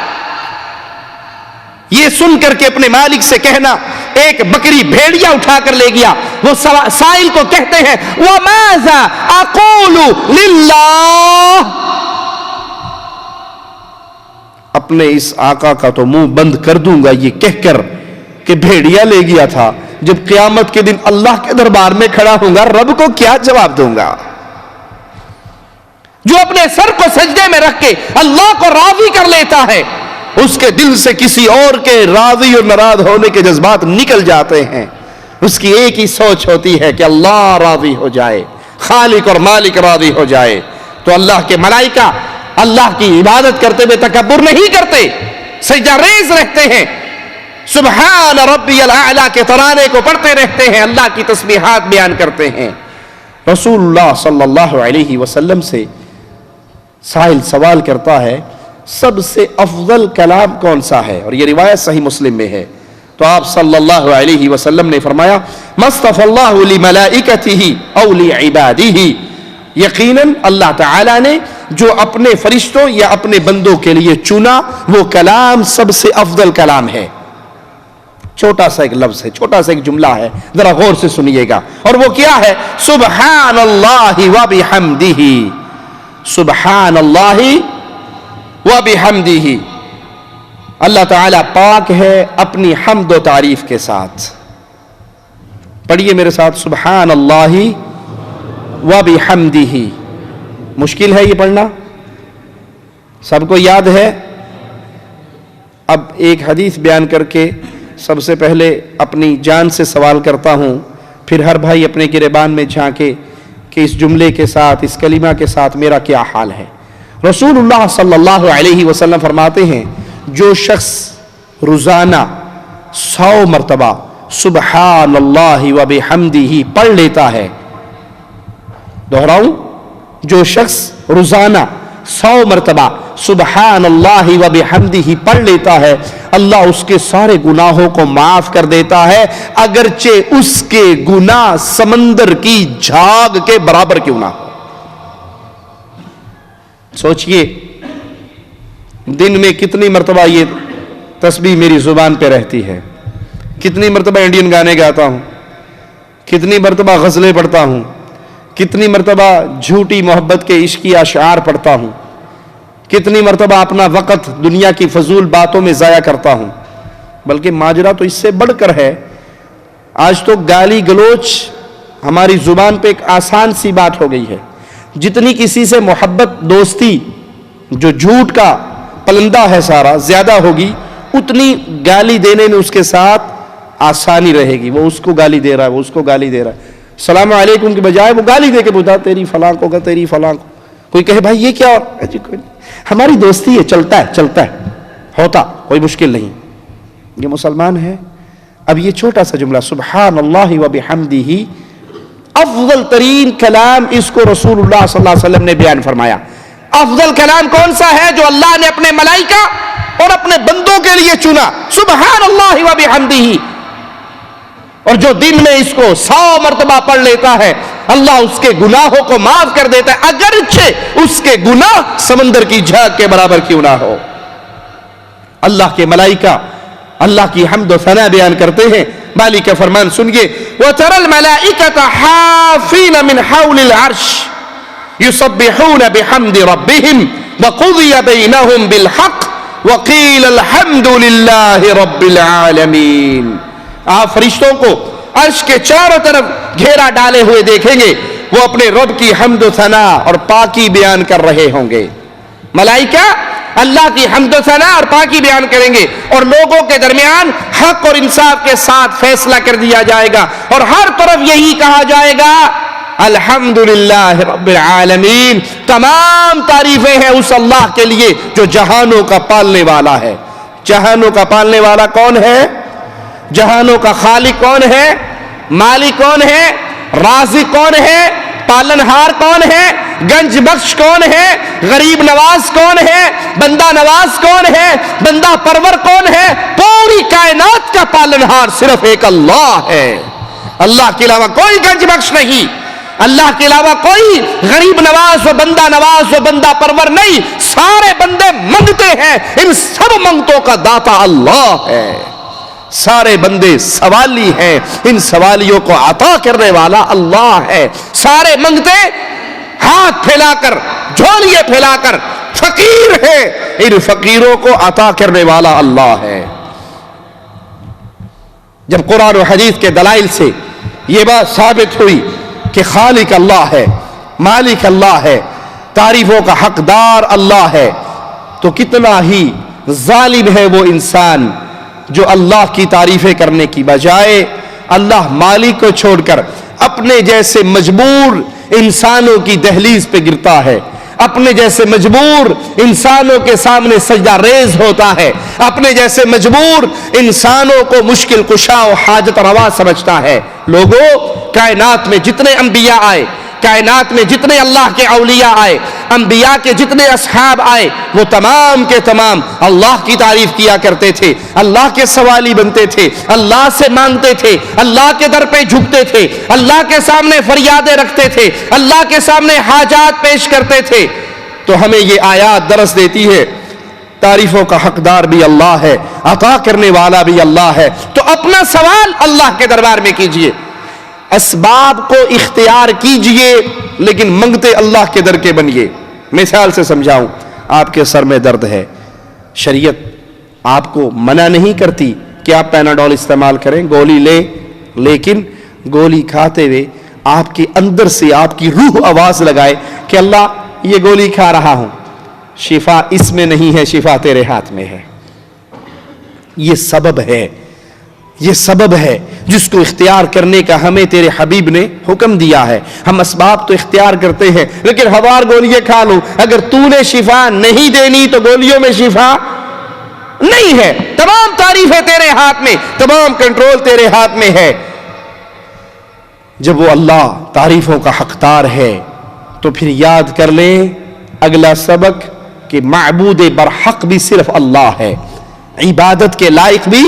C: یہ سن کر کے اپنے مالک سے کہنا ایک بکری بھیڑیا اٹھا کر لے گیا. وہ سائل کو کہتے ہیں وَمَاذَا أَقُولُ لِلَّهِ, اپنے اس آقا کا تو منہ بند کر دوں گا یہ کہہ کر کہ بھیڑیا لے گیا تھا, جب قیامت کے دن اللہ کے دربار میں کھڑا ہوں گا رب کو کیا جواب دوں گا. جو اپنے سر کو سجدے میں رکھ کے اللہ کو راضی کر لیتا ہے اس کے دل سے کسی اور کے راضی اور ناراض ہونے کے جذبات نکل جاتے ہیں. اس کی ایک ہی سوچ ہوتی ہے کہ اللہ راضی ہو جائے, خالق اور مالک راضی ہو جائے. تو اللہ کے ملائکہ اللہ کی عبادت کرتے ہوئے تکبر نہیں کرتے, سجدہ ریز رہتے ہیں. سبحان ربی الاعلی کے ترانے کو پڑھتے رہتے ہیں, اللہ کی تسبیحات بیان کرتے ہیں. رسول اللہ صلی اللہ علیہ وسلم سے سائل سوال کرتا ہے سب سے افضل کلام کون سا ہے, اور یہ روایت صحیح مسلم میں ہے. تو آپ صلی اللہ علیہ وسلم نے فرمایا مصطفی اللہ لملائکتہ او لعبادہ, یقیناً اللہ تعالی نے جو اپنے فرشتوں یا اپنے بندوں کے لیے چنا وہ کلام سب سے افضل کلام ہے. چھوٹا سا ایک لفظ ہے, چھوٹا سا ایک جملہ ہے, ذرا غور سے سنیے گا, اور وہ کیا ہے؟ سبحان اللہ وبحمدہ, سبحان اللہ وبحمدہ. اللہ تعالیٰ پاک ہے اپنی حمد و تعریف کے ساتھ. پڑھیے میرے ساتھ, سبحان اللہ وبحمدہ. مشکل ہے یہ پڑھنا, سب کو یاد ہے؟ اب ایک حدیث بیان کر کے سب سے پہلے اپنی جان سے سوال کرتا ہوں, پھر ہر بھائی اپنے گریبان میں جھانکے کہ اس جملے کے ساتھ, اس کلمہ کے ساتھ میرا کیا حال ہے. رسول اللہ صلی اللہ علیہ وسلم فرماتے ہیں جو شخص روزانہ 100 مرتبہ سبحان اللہ وبحمدہ پڑھ لیتا ہے, دہراؤں, جو شخص روزانہ 100 مرتبہ سبحان اللہ وبحمدہ پڑھ لیتا ہے, اللہ اس کے سارے گناہوں کو معاف کر دیتا ہے, اگرچہ اس کے گناہ سمندر کی جھاگ کے برابر کیوں نہ ہو. سوچئے دن میں کتنی مرتبہ یہ تسبیح میری زبان پہ رہتی ہے, کتنی مرتبہ انڈین گانے گاتا ہوں, کتنی مرتبہ غزلیں پڑھتا ہوں, کتنی مرتبہ جھوٹی محبت کے عشقی اشعار پڑھتا ہوں, کتنی مرتبہ اپنا وقت دنیا کی فضول باتوں میں ضائع کرتا ہوں. بلکہ ماجرا تو اس سے بڑھ کر ہے, آج تو گالی گلوچ ہماری زبان پہ ایک آسان سی بات ہو گئی ہے. جتنی کسی سے محبت دوستی جو جھوٹ کا پلندہ ہے سارا زیادہ ہوگی, اتنی گالی دینے میں اس کے ساتھ آسانی رہے گی. وہ اس کو گالی دے رہا ہے, وہ اس کو گالی دے رہا ہے, السلام علیکم کے بجائے وہ گالی دے کے پوچھتا تیری فلاں کو کا, تیری فلاں کو. کوئی کہے بھائی یہ کیا, اور جی کوئی نہیں, ہماری دوستی ہے, چلتا ہے چلتا ہے, ہوتا کوئی مشکل نہیں, یہ مسلمان ہے. اب یہ چھوٹا سا جملہ سبحان اللہ وبحمدہ, افضل ترین کلام, اس کو رسول اللہ صلی اللہ علیہ وسلم نے بیان فرمایا. افضل کلام کون سا ہے؟ جو اللہ نے اپنے ملائکہ اور اپنے بندوں کے لیے چنا, سبحان اللہ وبحمدہ. اور جو دن میں اس کو 100 مرتبہ پڑھ لیتا ہے, اللہ اس کے گناہوں کو معاف کر دیتا ہے, اگرچہ اس کے گناہ سمندر کی جھاگ کے برابر کیوں نہ ہو. اللہ کے ملائکہ اللہ کی حمد و ثنا بیان کرتے ہیں. مالک کا فرمان سنیے, وَتَرَى الْمَلَائِكَةَ حَافِينَ مِنْ حَوْلِ الْعَرْشِ يُسَبِّحُونَ بِحَمْدِ رَبِّهِمْ وَقُضِيَ بَيْنَهُمْ بِالْحَقِّ وَقِيلَ الْحَمْدُ لِلَّهِ رَبِّ الْعَالَمِينَ. آپ فرشتوں کو عرش کے چاروں طرف گھیرا ڈالے ہوئے دیکھیں گے, وہ اپنے رب کی حمد و ثنا اور پاکی بیان کر رہے ہوں گے. ملائکہ اللہ کی حمد و ثنا اور پاکی بیان کریں گے, اور لوگوں کے درمیان حق اور انصاف کے ساتھ فیصلہ کر دیا جائے گا, اور ہر طرف یہی کہا جائے گا الحمدللہ رب العالمین. تمام تعریفیں ہیں اس اللہ کے لیے جو جہانوں کا پالنے والا ہے. جہانوں کا پالنے والا کون ہے؟ جہانوں کا خالق کون ہے؟ مالک کون ہے؟ رازق کون ہے؟ پالنہار کون ہے؟ گنج بخش کون ہے؟ غریب نواز کون ہے؟ بندہ نواز کون ہے؟ بندہ پرور کون ہے؟ پوری کائنات کا پالنہار صرف ایک اللہ ہے. اللہ کے علاوہ کوئی گنج بخش نہیں, اللہ کے علاوہ کوئی غریب نواز و بندہ پرور نہیں. سارے بندے منگتے ہیں, ان سب منگتوں کا داتا اللہ ہے. سارے بندے سوالی ہیں, ان سوالیوں کو عطا کرنے والا اللہ ہے. سارے منگتے ہاتھ پھیلا کر, جھولیے پھیلا کر فقیر ہیں, ان فقیروں کو عطا کرنے والا اللہ ہے. جب قرآن و حدیث کے دلائل سے یہ بات ثابت ہوئی کہ خالق اللہ ہے, مالک اللہ ہے, تعریفوں کا حقدار اللہ ہے, تو کتنا ہی ظالم ہے وہ انسان جو اللہ کی تعریفیں کرنے کی بجائے اللہ مالک کو چھوڑ کر اپنے جیسے مجبور انسانوں کی دہلیز پہ گرتا ہے, اپنے جیسے مجبور انسانوں کے سامنے سجدہ ریز ہوتا ہے، اپنے جیسے مجبور انسانوں کو مشکل کشا و حاجت روا سمجھتا ہے۔ لوگوں، کائنات میں جتنے انبیاء آئے، کائنات میں جتنے اللہ کے اولیاء آئے، انبیاء کے جتنے اصحاب آئے، وہ تمام کے تمام اللہ کی تعریف کیا کرتے تھے، اللہ کے سوالی بنتے تھے، اللہ سے مانگتے تھے، اللہ کے در پہ جھکتے تھے، اللہ کے سامنے فریادیں رکھتے تھے، اللہ کے سامنے حاجات پیش کرتے تھے۔ تو ہمیں یہ آیات درس دیتی ہے تعریفوں کا حقدار بھی اللہ ہے، عطا کرنے والا بھی اللہ ہے۔ تو اپنا سوال اللہ کے دربار میں کیجئے، اسباب کو اختیار کیجئے، لیکن منگتے اللہ کے در کے بنیے۔ مثال سے سمجھاؤں، آپ کے سر میں درد ہے، شریعت آپ کو منع نہیں کرتی کہ آپ پیناڈول استعمال کریں، گولی لیں، لیکن گولی کھاتے ہوئے آپ کے اندر سے آپ کی روح آواز لگائے کہ اللہ یہ گولی کھا رہا ہوں، شفا اس میں نہیں ہے، شفا تیرے ہاتھ میں ہے۔ یہ سبب ہے، یہ سبب ہے جس کو اختیار کرنے کا ہمیں تیرے حبیب نے حکم دیا ہے۔ ہم اسباب تو اختیار کرتے ہیں، لیکن ہزار گولیاں کھا لوں، اگر تو نے شفا نہیں دینی تو گولیوں میں شفا نہیں ہے۔ تمام تعریفیں تیرے ہاتھ میں، تمام کنٹرول تیرے ہاتھ میں ہے۔ جب وہ اللہ تعریفوں کا حقدار ہے تو پھر یاد کر لیں اگلا سبق کہ معبود برحق بھی صرف اللہ ہے، عبادت کے لائق بھی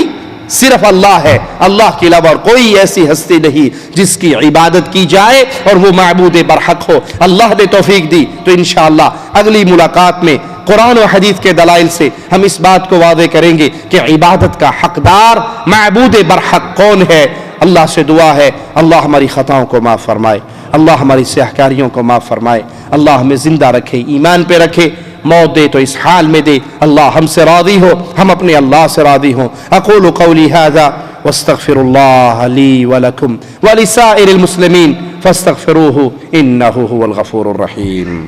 C: صرف اللہ ہے، اللہ کے علاوہ کوئی ایسی ہستی نہیں جس کی عبادت کی جائے اور وہ معبود برحق ہو۔ اللہ نے توفیق دی تو انشاءاللہ اگلی ملاقات میں قرآن و حدیث کے دلائل سے ہم اس بات کو واضح کریں گے کہ عبادت کا حقدار معبود برحق کون ہے۔ اللہ سے دعا ہے اللہ ہماری خطاؤں کو معاف فرمائے، اللہ ہماری سیاہکاریوں کو معاف فرمائے، اللہ ہمیں زندہ رکھے، ایمان پہ رکھے، موت دے تو اس حال میں دے، اللہ ہم سے راضی ہو، ہم اپنے اللہ سے راضی ہوں۔ اقول قولی ھذا واستغفر اللہ لی ولکم ولسائر المسلمین فاستغفروہ انہ هو الغفور الرحیم۔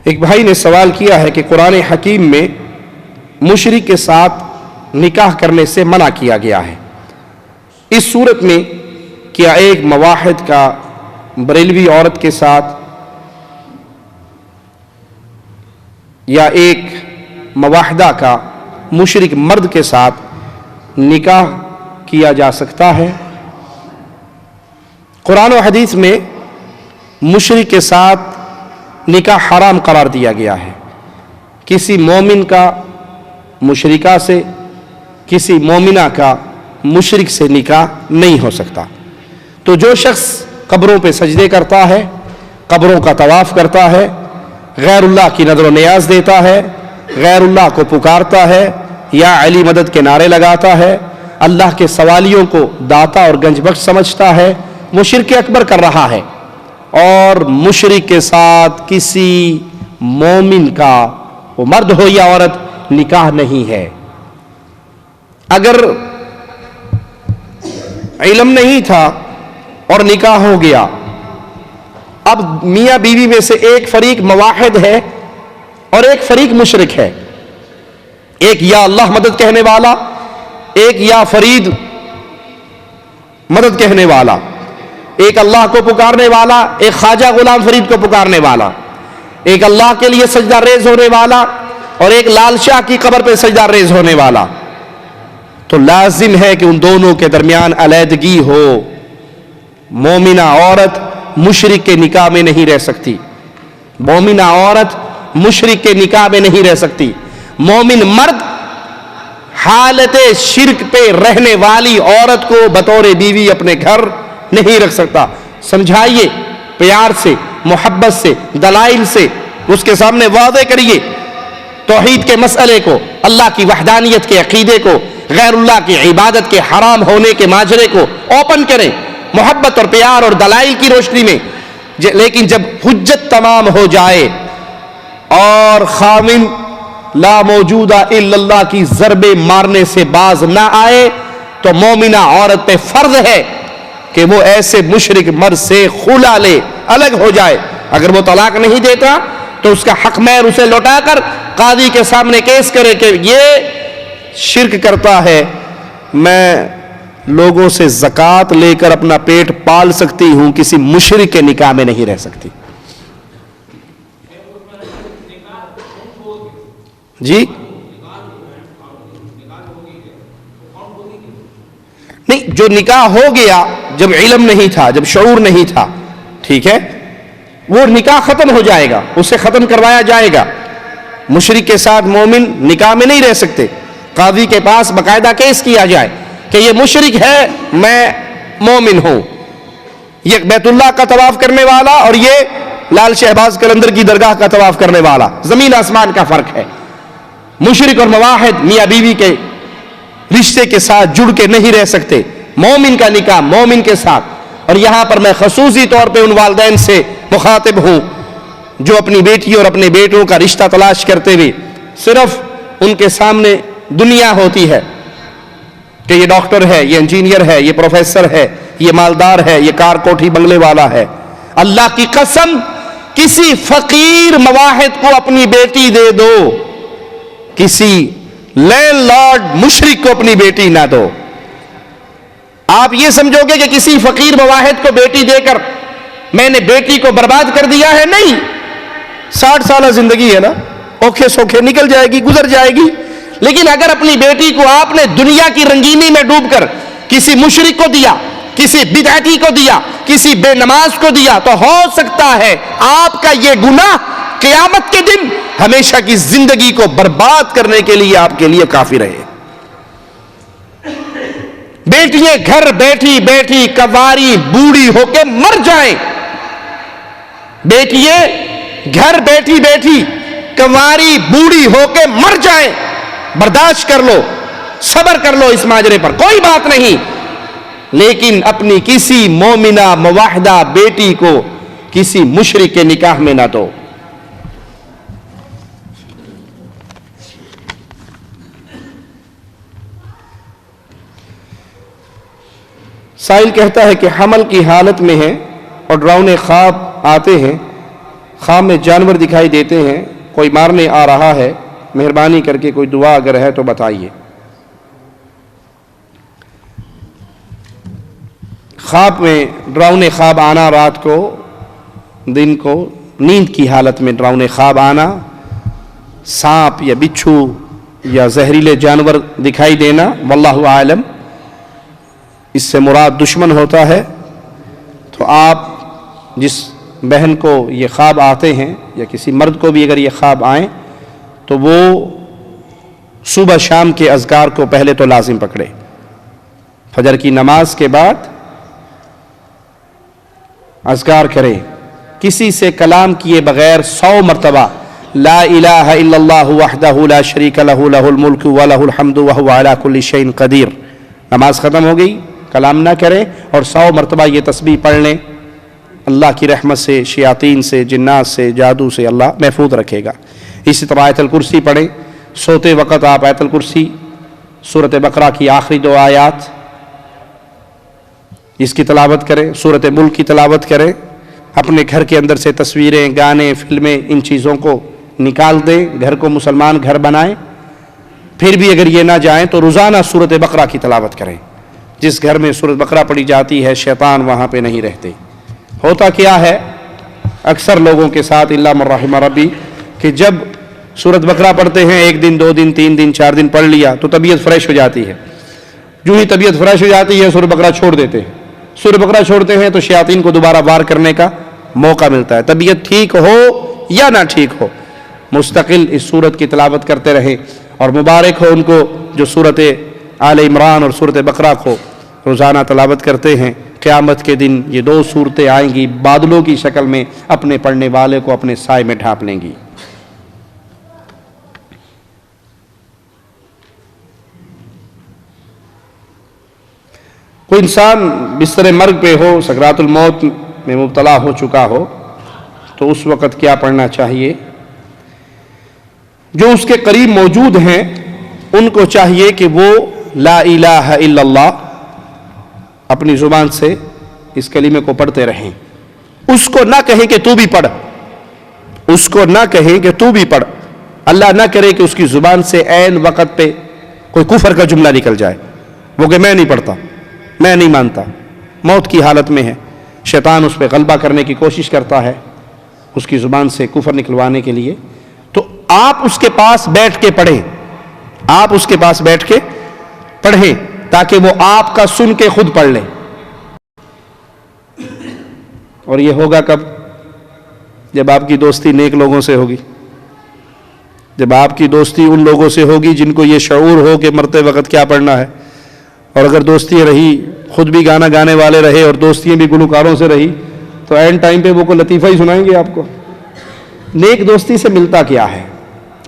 C: ایک بھائی نے سوال کیا ہے کہ قرآن حکیم میں مشرک کے ساتھ نکاح کرنے سے منع کیا گیا ہے، اس صورت میں کیا ایک موحد کا بریلوی عورت کے ساتھ یا ایک موحدہ کا مشرک مرد کے ساتھ نکاح کیا جا سکتا ہے؟ قرآن و حدیث میں مشرک کے ساتھ نکاح حرام قرار دیا گیا ہے۔ کسی مومن کا مشرکہ سے، کسی مومنہ کا مشرک سے نکاح نہیں ہو سکتا۔ تو جو شخص قبروں پہ سجدے کرتا ہے، قبروں کا طواف کرتا ہے، غیر اللہ کی نظر و نیاز دیتا ہے، غیر اللہ کو پکارتا ہے یا علی مدد کے نعرے لگاتا ہے، اللہ کے سوالیوں کو داتا اور گنج بخش سمجھتا ہے، وہ شرک اکبر کر رہا ہے۔ اور مشرک کے ساتھ کسی مومن کا، وہ مرد ہو یا عورت، نکاح نہیں ہے۔ اگر علم نہیں تھا اور نکاح ہو گیا، اب میاں بیوی میں سے ایک فریق موحد ہے اور ایک فریق مشرک ہے، ایک یا اللہ مدد کہنے والا، ایک یا فرید مدد کہنے والا، ایک اللہ کو پکارنے والا، ایک خواجہ غلام فرید کو پکارنے والا، ایک اللہ کے لیے سجدہ ریز ہونے والا اور ایک لال شاہ کی قبر پہ سجدہ ریز ہونے والا۔ تو لازم ہے کہ ان دونوں کے درمیان علیحدگی ہو۔ مومنہ عورت مشرک کے نکاح میں نہیں رہ سکتی، مومنہ عورت مشرک کے نکاح میں نہیں رہ سکتی، مومن مرد حالت شرک پہ رہنے والی عورت کو بطور بیوی اپنے گھر نہیں رکھ سکتا۔ سمجھائیے پیار سے، محبت سے، دلائل سے اس کے سامنے واضح کریے، توحید کے مسئلے کو، اللہ کی وحدانیت کے عقیدے کو، غیر اللہ کی عبادت کے حرام ہونے کے ماجرے کو اوپن کریں، محبت اور پیار اور دلائل کی روشنی میں۔ لیکن جب حجت تمام ہو جائے اور خامن لا موجودہ الا اللہ کی ضربے مارنے سے باز نہ آئے تو مومنہ عورت پہ فرض ہے کہ وہ ایسے مشرک مرد سے خلا لے، الگ ہو جائے۔ اگر وہ طلاق نہیں دیتا تو اس کا حق مہر اسے لوٹا کر قاضی کے سامنے کیس کرے کہ یہ شرک کرتا ہے میں لوگوں سے زکوٰۃ لے کر اپنا پیٹ پال سکتی ہوں، کسی مشرک کے نکاح میں نہیں رہ سکتی. جی نہیں، جو نکاح ہو گیا جب علم نہیں تھا، جب شعور نہیں تھا، ٹھیک ہے، وہ نکاح ختم ہو جائے گا، اسے ختم کروایا جائے گا. مشرک کے ساتھ مومن نکاح میں نہیں رہ سکتے. قاضی کے پاس باقاعدہ کیس کیا جائے کہ یہ مشرک ہے، میں مومن ہوں، یہ بیت اللہ کا طواف کرنے والا اور یہ لال شہباز قلندر کی درگاہ کا طواف کرنے والا، زمین آسمان کا فرق ہے. مشرک اور موحد میاں بیوی کے رشتے کے ساتھ جڑ کے نہیں رہ سکتے. مومن کا نکاح مومن کے ساتھ. اور یہاں پر میں خصوصی طور پہ ان والدین سے مخاطب ہوں جو اپنی بیٹی اور اپنے بیٹوں کا رشتہ تلاش کرتے ہوئے صرف ان کے سامنے دنیا ہوتی ہے کہ یہ ڈاکٹر ہے، یہ انجینئر ہے، یہ پروفیسر ہے، یہ مالدار ہے، یہ کار کوٹھی بنگلے والا ہے. اللہ کی قسم کسی فقیر مواحد کو اپنی بیٹی دے دو، کسی لینڈ لارڈ مشرک کو اپنی بیٹی نہ دو. آپ یہ سمجھو گے کہ کسی فقیر مواحد کو بیٹی دے کر میں نے بیٹی کو برباد کر دیا ہے؟ نہیں. 60 سالہ زندگی ہے نا، اوکھے سوکھے نکل جائے گی، گزر جائے گی. لیکن اگر اپنی بیٹی کو آپ نے دنیا کی رنگینی میں ڈوب کر کسی مشرک کو دیا، کسی بدعتی کو دیا، کسی بے نماز کو دیا، تو ہو سکتا ہے آپ کا یہ گناہ قیامت کے دن ہمیشہ کی زندگی کو برباد کرنے کے لیے آپ کے لیے کافی رہے. بیٹیاں گھر بیٹھی بیٹھی کواری بوڑھی ہو کے مر جائیں، بیٹیاں گھر بیٹھی بیٹھی کواری بوڑھی ہو کے مر جائیں، برداشت کر لو، صبر کر لو، اس ماجرے پر کوئی بات نہیں. لیکن اپنی کسی مومنہ موحدہ بیٹی کو کسی مشرک کے نکاح میں نہ دو. سائل کہتا ہے کہ حمل کی حالت میں ہے اور ڈراؤنے خواب آتے ہیں، خواب میں جانور دکھائی دیتے ہیں، کوئی مارنے آ رہا ہے، مہربانی کر کے کوئی دعا اگر ہے تو بتائیے. خواب میں ڈراؤنے خواب آنا، رات کو دن کو نیند کی حالت میں ڈراؤنے خواب آنا، سانپ یا بچھو یا زہریلے جانور دکھائی دینا، واللہ عالم اس سے مراد دشمن ہوتا ہے. تو آپ جس بہن کو یہ خواب آتے ہیں یا کسی مرد کو بھی اگر یہ خواب آئیں تو وہ صبح شام کے اذکار کو پہلے تو لازم پکڑے. فجر کی نماز کے بعد اذکار کرے، کسی سے کلام کیے بغیر 100 مرتبہ لا الہ الا اللہ وحدہ لا شریک لہ لہ الملک ولہ الحمد وہو علی کل شیء قدیر. نماز ختم ہو گئی، کلام نہ کریں اور 100 مرتبہ یہ تسبیح پڑھ لیں. اللہ کی رحمت سے، شیاطین سے، جنات سے، جادو سے اللہ محفوظ رکھے گا. اسی طرح آیت الکرسی پڑھیں. سوتے وقت آپ آیت الکرسی، سورۃ بقرہ کی آخری 2 آیات اس کی تلاوت کریں، سورۃ ملک کی تلاوت کریں. اپنے گھر کے اندر سے تصویریں، گانے، فلمیں، ان چیزوں کو نکال دیں، گھر کو مسلمان گھر بنائیں. پھر بھی اگر یہ نہ جائیں تو روزانہ سورۃ بقرہ کی تلاوت کریں. جس گھر میں سورۃ بقرہ پڑھی جاتی ہے شیطان وہاں پہ نہیں رہتے. ہوتا کیا ہے اکثر لوگوں کے ساتھ الا من رحم ربی کہ جب سورۃ بقرہ پڑھتے ہیں 1 دن 2 دن 3 دن 4 دن پڑھ لیا تو طبیعت فریش ہو جاتی ہے. جو ہی طبیعت فریش ہو جاتی ہے سورۃ بقرہ چھوڑ دیتے ہیں. سورۃ بقرہ چھوڑتے ہیں تو شیاطین کو دوبارہ وار کرنے کا موقع ملتا ہے. طبیعت ٹھیک ہو یا نہ ٹھیک ہو مستقل اس سورت کی تلاوت کرتے رہیں. اور مبارک ہو ان کو جو سورۃ آل عمران اور سورۃ بقرہ کو روزانہ تلاوت کرتے ہیں. قیامت کے دن یہ 2 صورتیں آئیں گی بادلوں کی شکل میں، اپنے پڑھنے والے کو اپنے سائے میں ڈھانپ لیں گی. کوئی انسان بستر مرگ پہ ہو، سکرات الموت میں مبتلا ہو چکا ہو تو اس وقت کیا پڑھنا چاہیے؟ جو اس کے قریب موجود ہیں ان کو چاہیے کہ وہ لا الہ الا اللہ اپنی زبان سے اس کلمے کو پڑھتے رہیں. اس کو نہ کہیں کہ تو بھی پڑھ، اس کو نہ کہیں کہ تو بھی پڑھ. اللہ نہ کرے کہ اس کی زبان سے عین وقت پہ کوئی کفر کا جملہ نکل جائے، وہ کہ میں نہیں پڑھتا، میں نہیں مانتا، موت کی حالت میں ہے، شیطان اس پہ غلبہ کرنے کی کوشش کرتا ہے اس کی زبان سے کفر نکلوانے کے لیے، تو آپ اس کے پاس بیٹھ کے پڑھیں، آپ اس کے پاس بیٹھ کے پڑھیں تاکہ وہ آپ کا سن کے خود پڑھ لے۔ اور یہ ہوگا کب؟ جب آپ کی دوستی نیک لوگوں سے ہوگی، جب آپ کی دوستی ان لوگوں سے ہوگی جن کو یہ شعور ہو کہ مرتے وقت کیا پڑھنا ہے۔ اور اگر دوستی رہی خود بھی گانا گانے والے رہے اور دوستیاں بھی گلوکاروں سے رہی تو اینڈ ٹائم پہ وہ کوئی لطیفہ ہی سنائیں گے آپ کو۔ نیک دوستی سے ملتا کیا ہے؟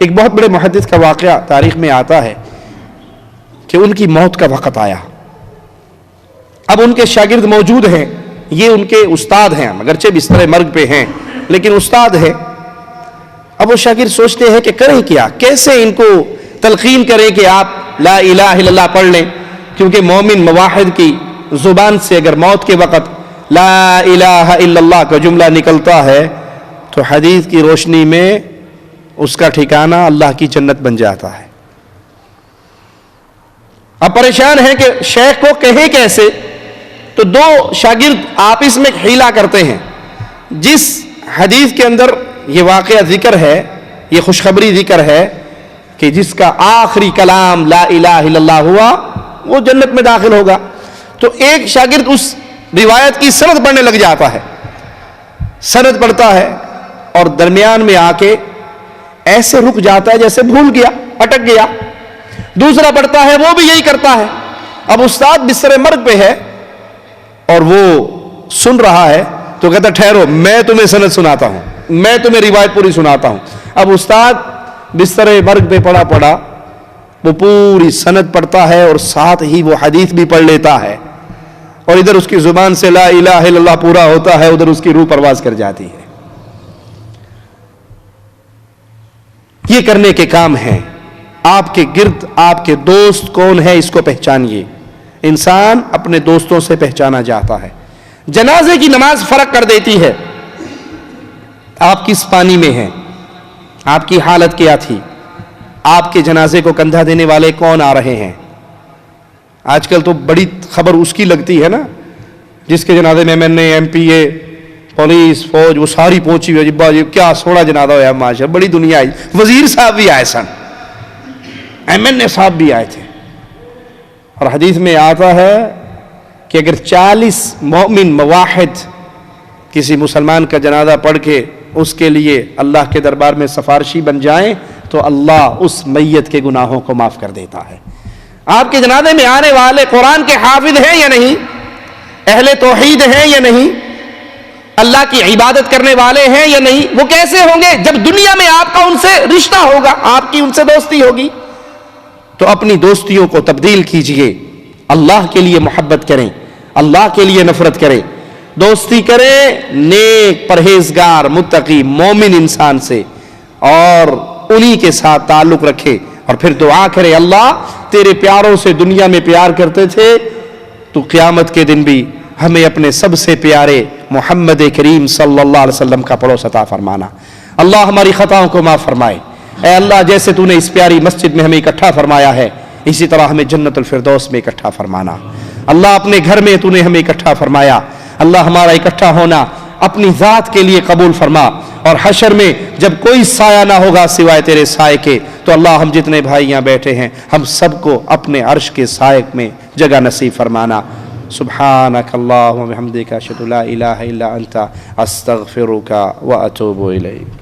C: ایک بہت بڑے محدث کا واقعہ تاریخ میں آتا ہے کہ ان کی موت کا وقت آیا، اب ان کے شاگرد موجود ہیں، یہ ان کے استاد ہیں، اگرچہ بستر مرگ پہ ہیں لیکن استاد ہیں۔ اب وہ شاگرد سوچتے ہیں کہ کریں کیا، کیسے ان کو تلقین کریں کہ آپ لا الہ الا اللہ پڑھ لیں، کیونکہ مومن موحد کی زبان سے اگر موت کے وقت لا الہ الا اللہ کا جملہ نکلتا ہے تو حدیث کی روشنی میں اس کا ٹھکانہ اللہ کی جنت بن جاتا ہے۔ اب پریشان ہیں کہ شیخ کو کہیں کیسے، تو دو شاگرد آپس میں حیلہ کرتے ہیں۔ جس حدیث کے اندر یہ واقعہ ذکر ہے، یہ خوشخبری ذکر ہے کہ جس کا آخری کلام لا الہ الا اللہ ہوا وہ جنت میں داخل ہوگا، تو ایک شاگرد اس روایت کی سند پڑھنے لگ جاتا ہے، سند پڑھتا ہے اور درمیان میں آ کے ایسے رک جاتا ہے جیسے بھول گیا، اٹک گیا۔ دوسرا پڑھتا ہے، وہ بھی یہی کرتا ہے۔ اب استاد بستر مرگ پہ ہے اور وہ سن رہا ہے تو کہتا ٹھہرو میں تمہیں سند سناتا ہوں، میں تمہیں روایت پوری سناتا ہوں۔ اب استاد بستر مرگ پہ پڑا وہ پوری سند پڑھتا ہے اور ساتھ ہی وہ حدیث بھی پڑھ لیتا ہے، اور ادھر اس کی زبان سے لا الہ الا اللہ پورا ہوتا ہے، ادھر اس کی روح پرواز کر جاتی ہے۔ یہ کرنے کے کام ہیں۔ آپ کے گرد آپ کے دوست کون ہے اس کو پہچانیے۔ انسان اپنے دوستوں سے پہچانا جاتا ہے۔ جنازے کی نماز فرق کر دیتی ہے، آپ کس پانی میں ہیں، آپ کی حالت کیا تھی، آپ کے جنازے کو کندھا دینے والے کون آ رہے ہیں۔ آج کل تو بڑی خبر اس کی لگتی ہے نا جس کے جنازے میں MNA MPA پولیس فوج وہ ساری پہنچی ہوئی، جی کیا سوڑا جنازہ ہوا ماشاء، بڑی دنیا آئی، وزیر صاحب بھی آئے سن، MNA صاحب بھی آئے تھے۔ اور حدیث میں آتا ہے کہ اگر 40 مومن مواحد کسی مسلمان کا جنازہ پڑھ کے اس کے لیے اللہ کے دربار میں سفارشی بن جائیں تو اللہ اس میت کے گناہوں کو معاف کر دیتا ہے۔ آپ کے جنازے میں آنے والے قرآن کے حافظ ہیں یا نہیں، اہل توحید ہیں یا نہیں، اللہ کی عبادت کرنے والے ہیں یا نہیں، وہ کیسے ہوں گے جب دنیا میں آپ کا ان سے رشتہ ہوگا، آپ کی ان سے دوستی ہوگی۔ تو اپنی دوستیوں کو تبدیل کیجئے، اللہ کے لیے محبت کریں، اللہ کے لیے نفرت کریں، دوستی کریں نیک پرہیزگار متقی مومن انسان سے، اور انہی کے ساتھ تعلق رکھے، اور پھر دعا کرے اللہ تیرے پیاروں سے دنیا میں پیار کرتے تھے تو قیامت کے دن بھی ہمیں اپنے سب سے پیارے محمد کریم صلی اللہ علیہ وسلم کا پڑوس عطا فرمانا۔ اللہ ہماری خطاؤں کو معاف فرمائے۔ اے اللہ جیسے تو نے اس پیاری مسجد میں ہمیں اکٹھا فرمایا ہے اسی طرح ہمیں جنت الفردوس میں اکٹھا فرمانا۔ اللہ اپنے گھر میں تو نے ہمیں اکٹھا فرمایا، اللہ ہمارا اکٹھا ہونا اپنی ذات کے لیے قبول فرما، اور حشر میں جب کوئی سایہ نہ ہوگا سوائے تیرے سائے کے تو اللہ ہم جتنے بھائی یہاں بیٹھے ہیں ہم سب کو اپنے عرش کے سائے میں جگہ نصیب فرمانا۔ سبحانک اللہم و بحمدک اشہد لا الہ الا انت استغفرک و اتوب الیک۔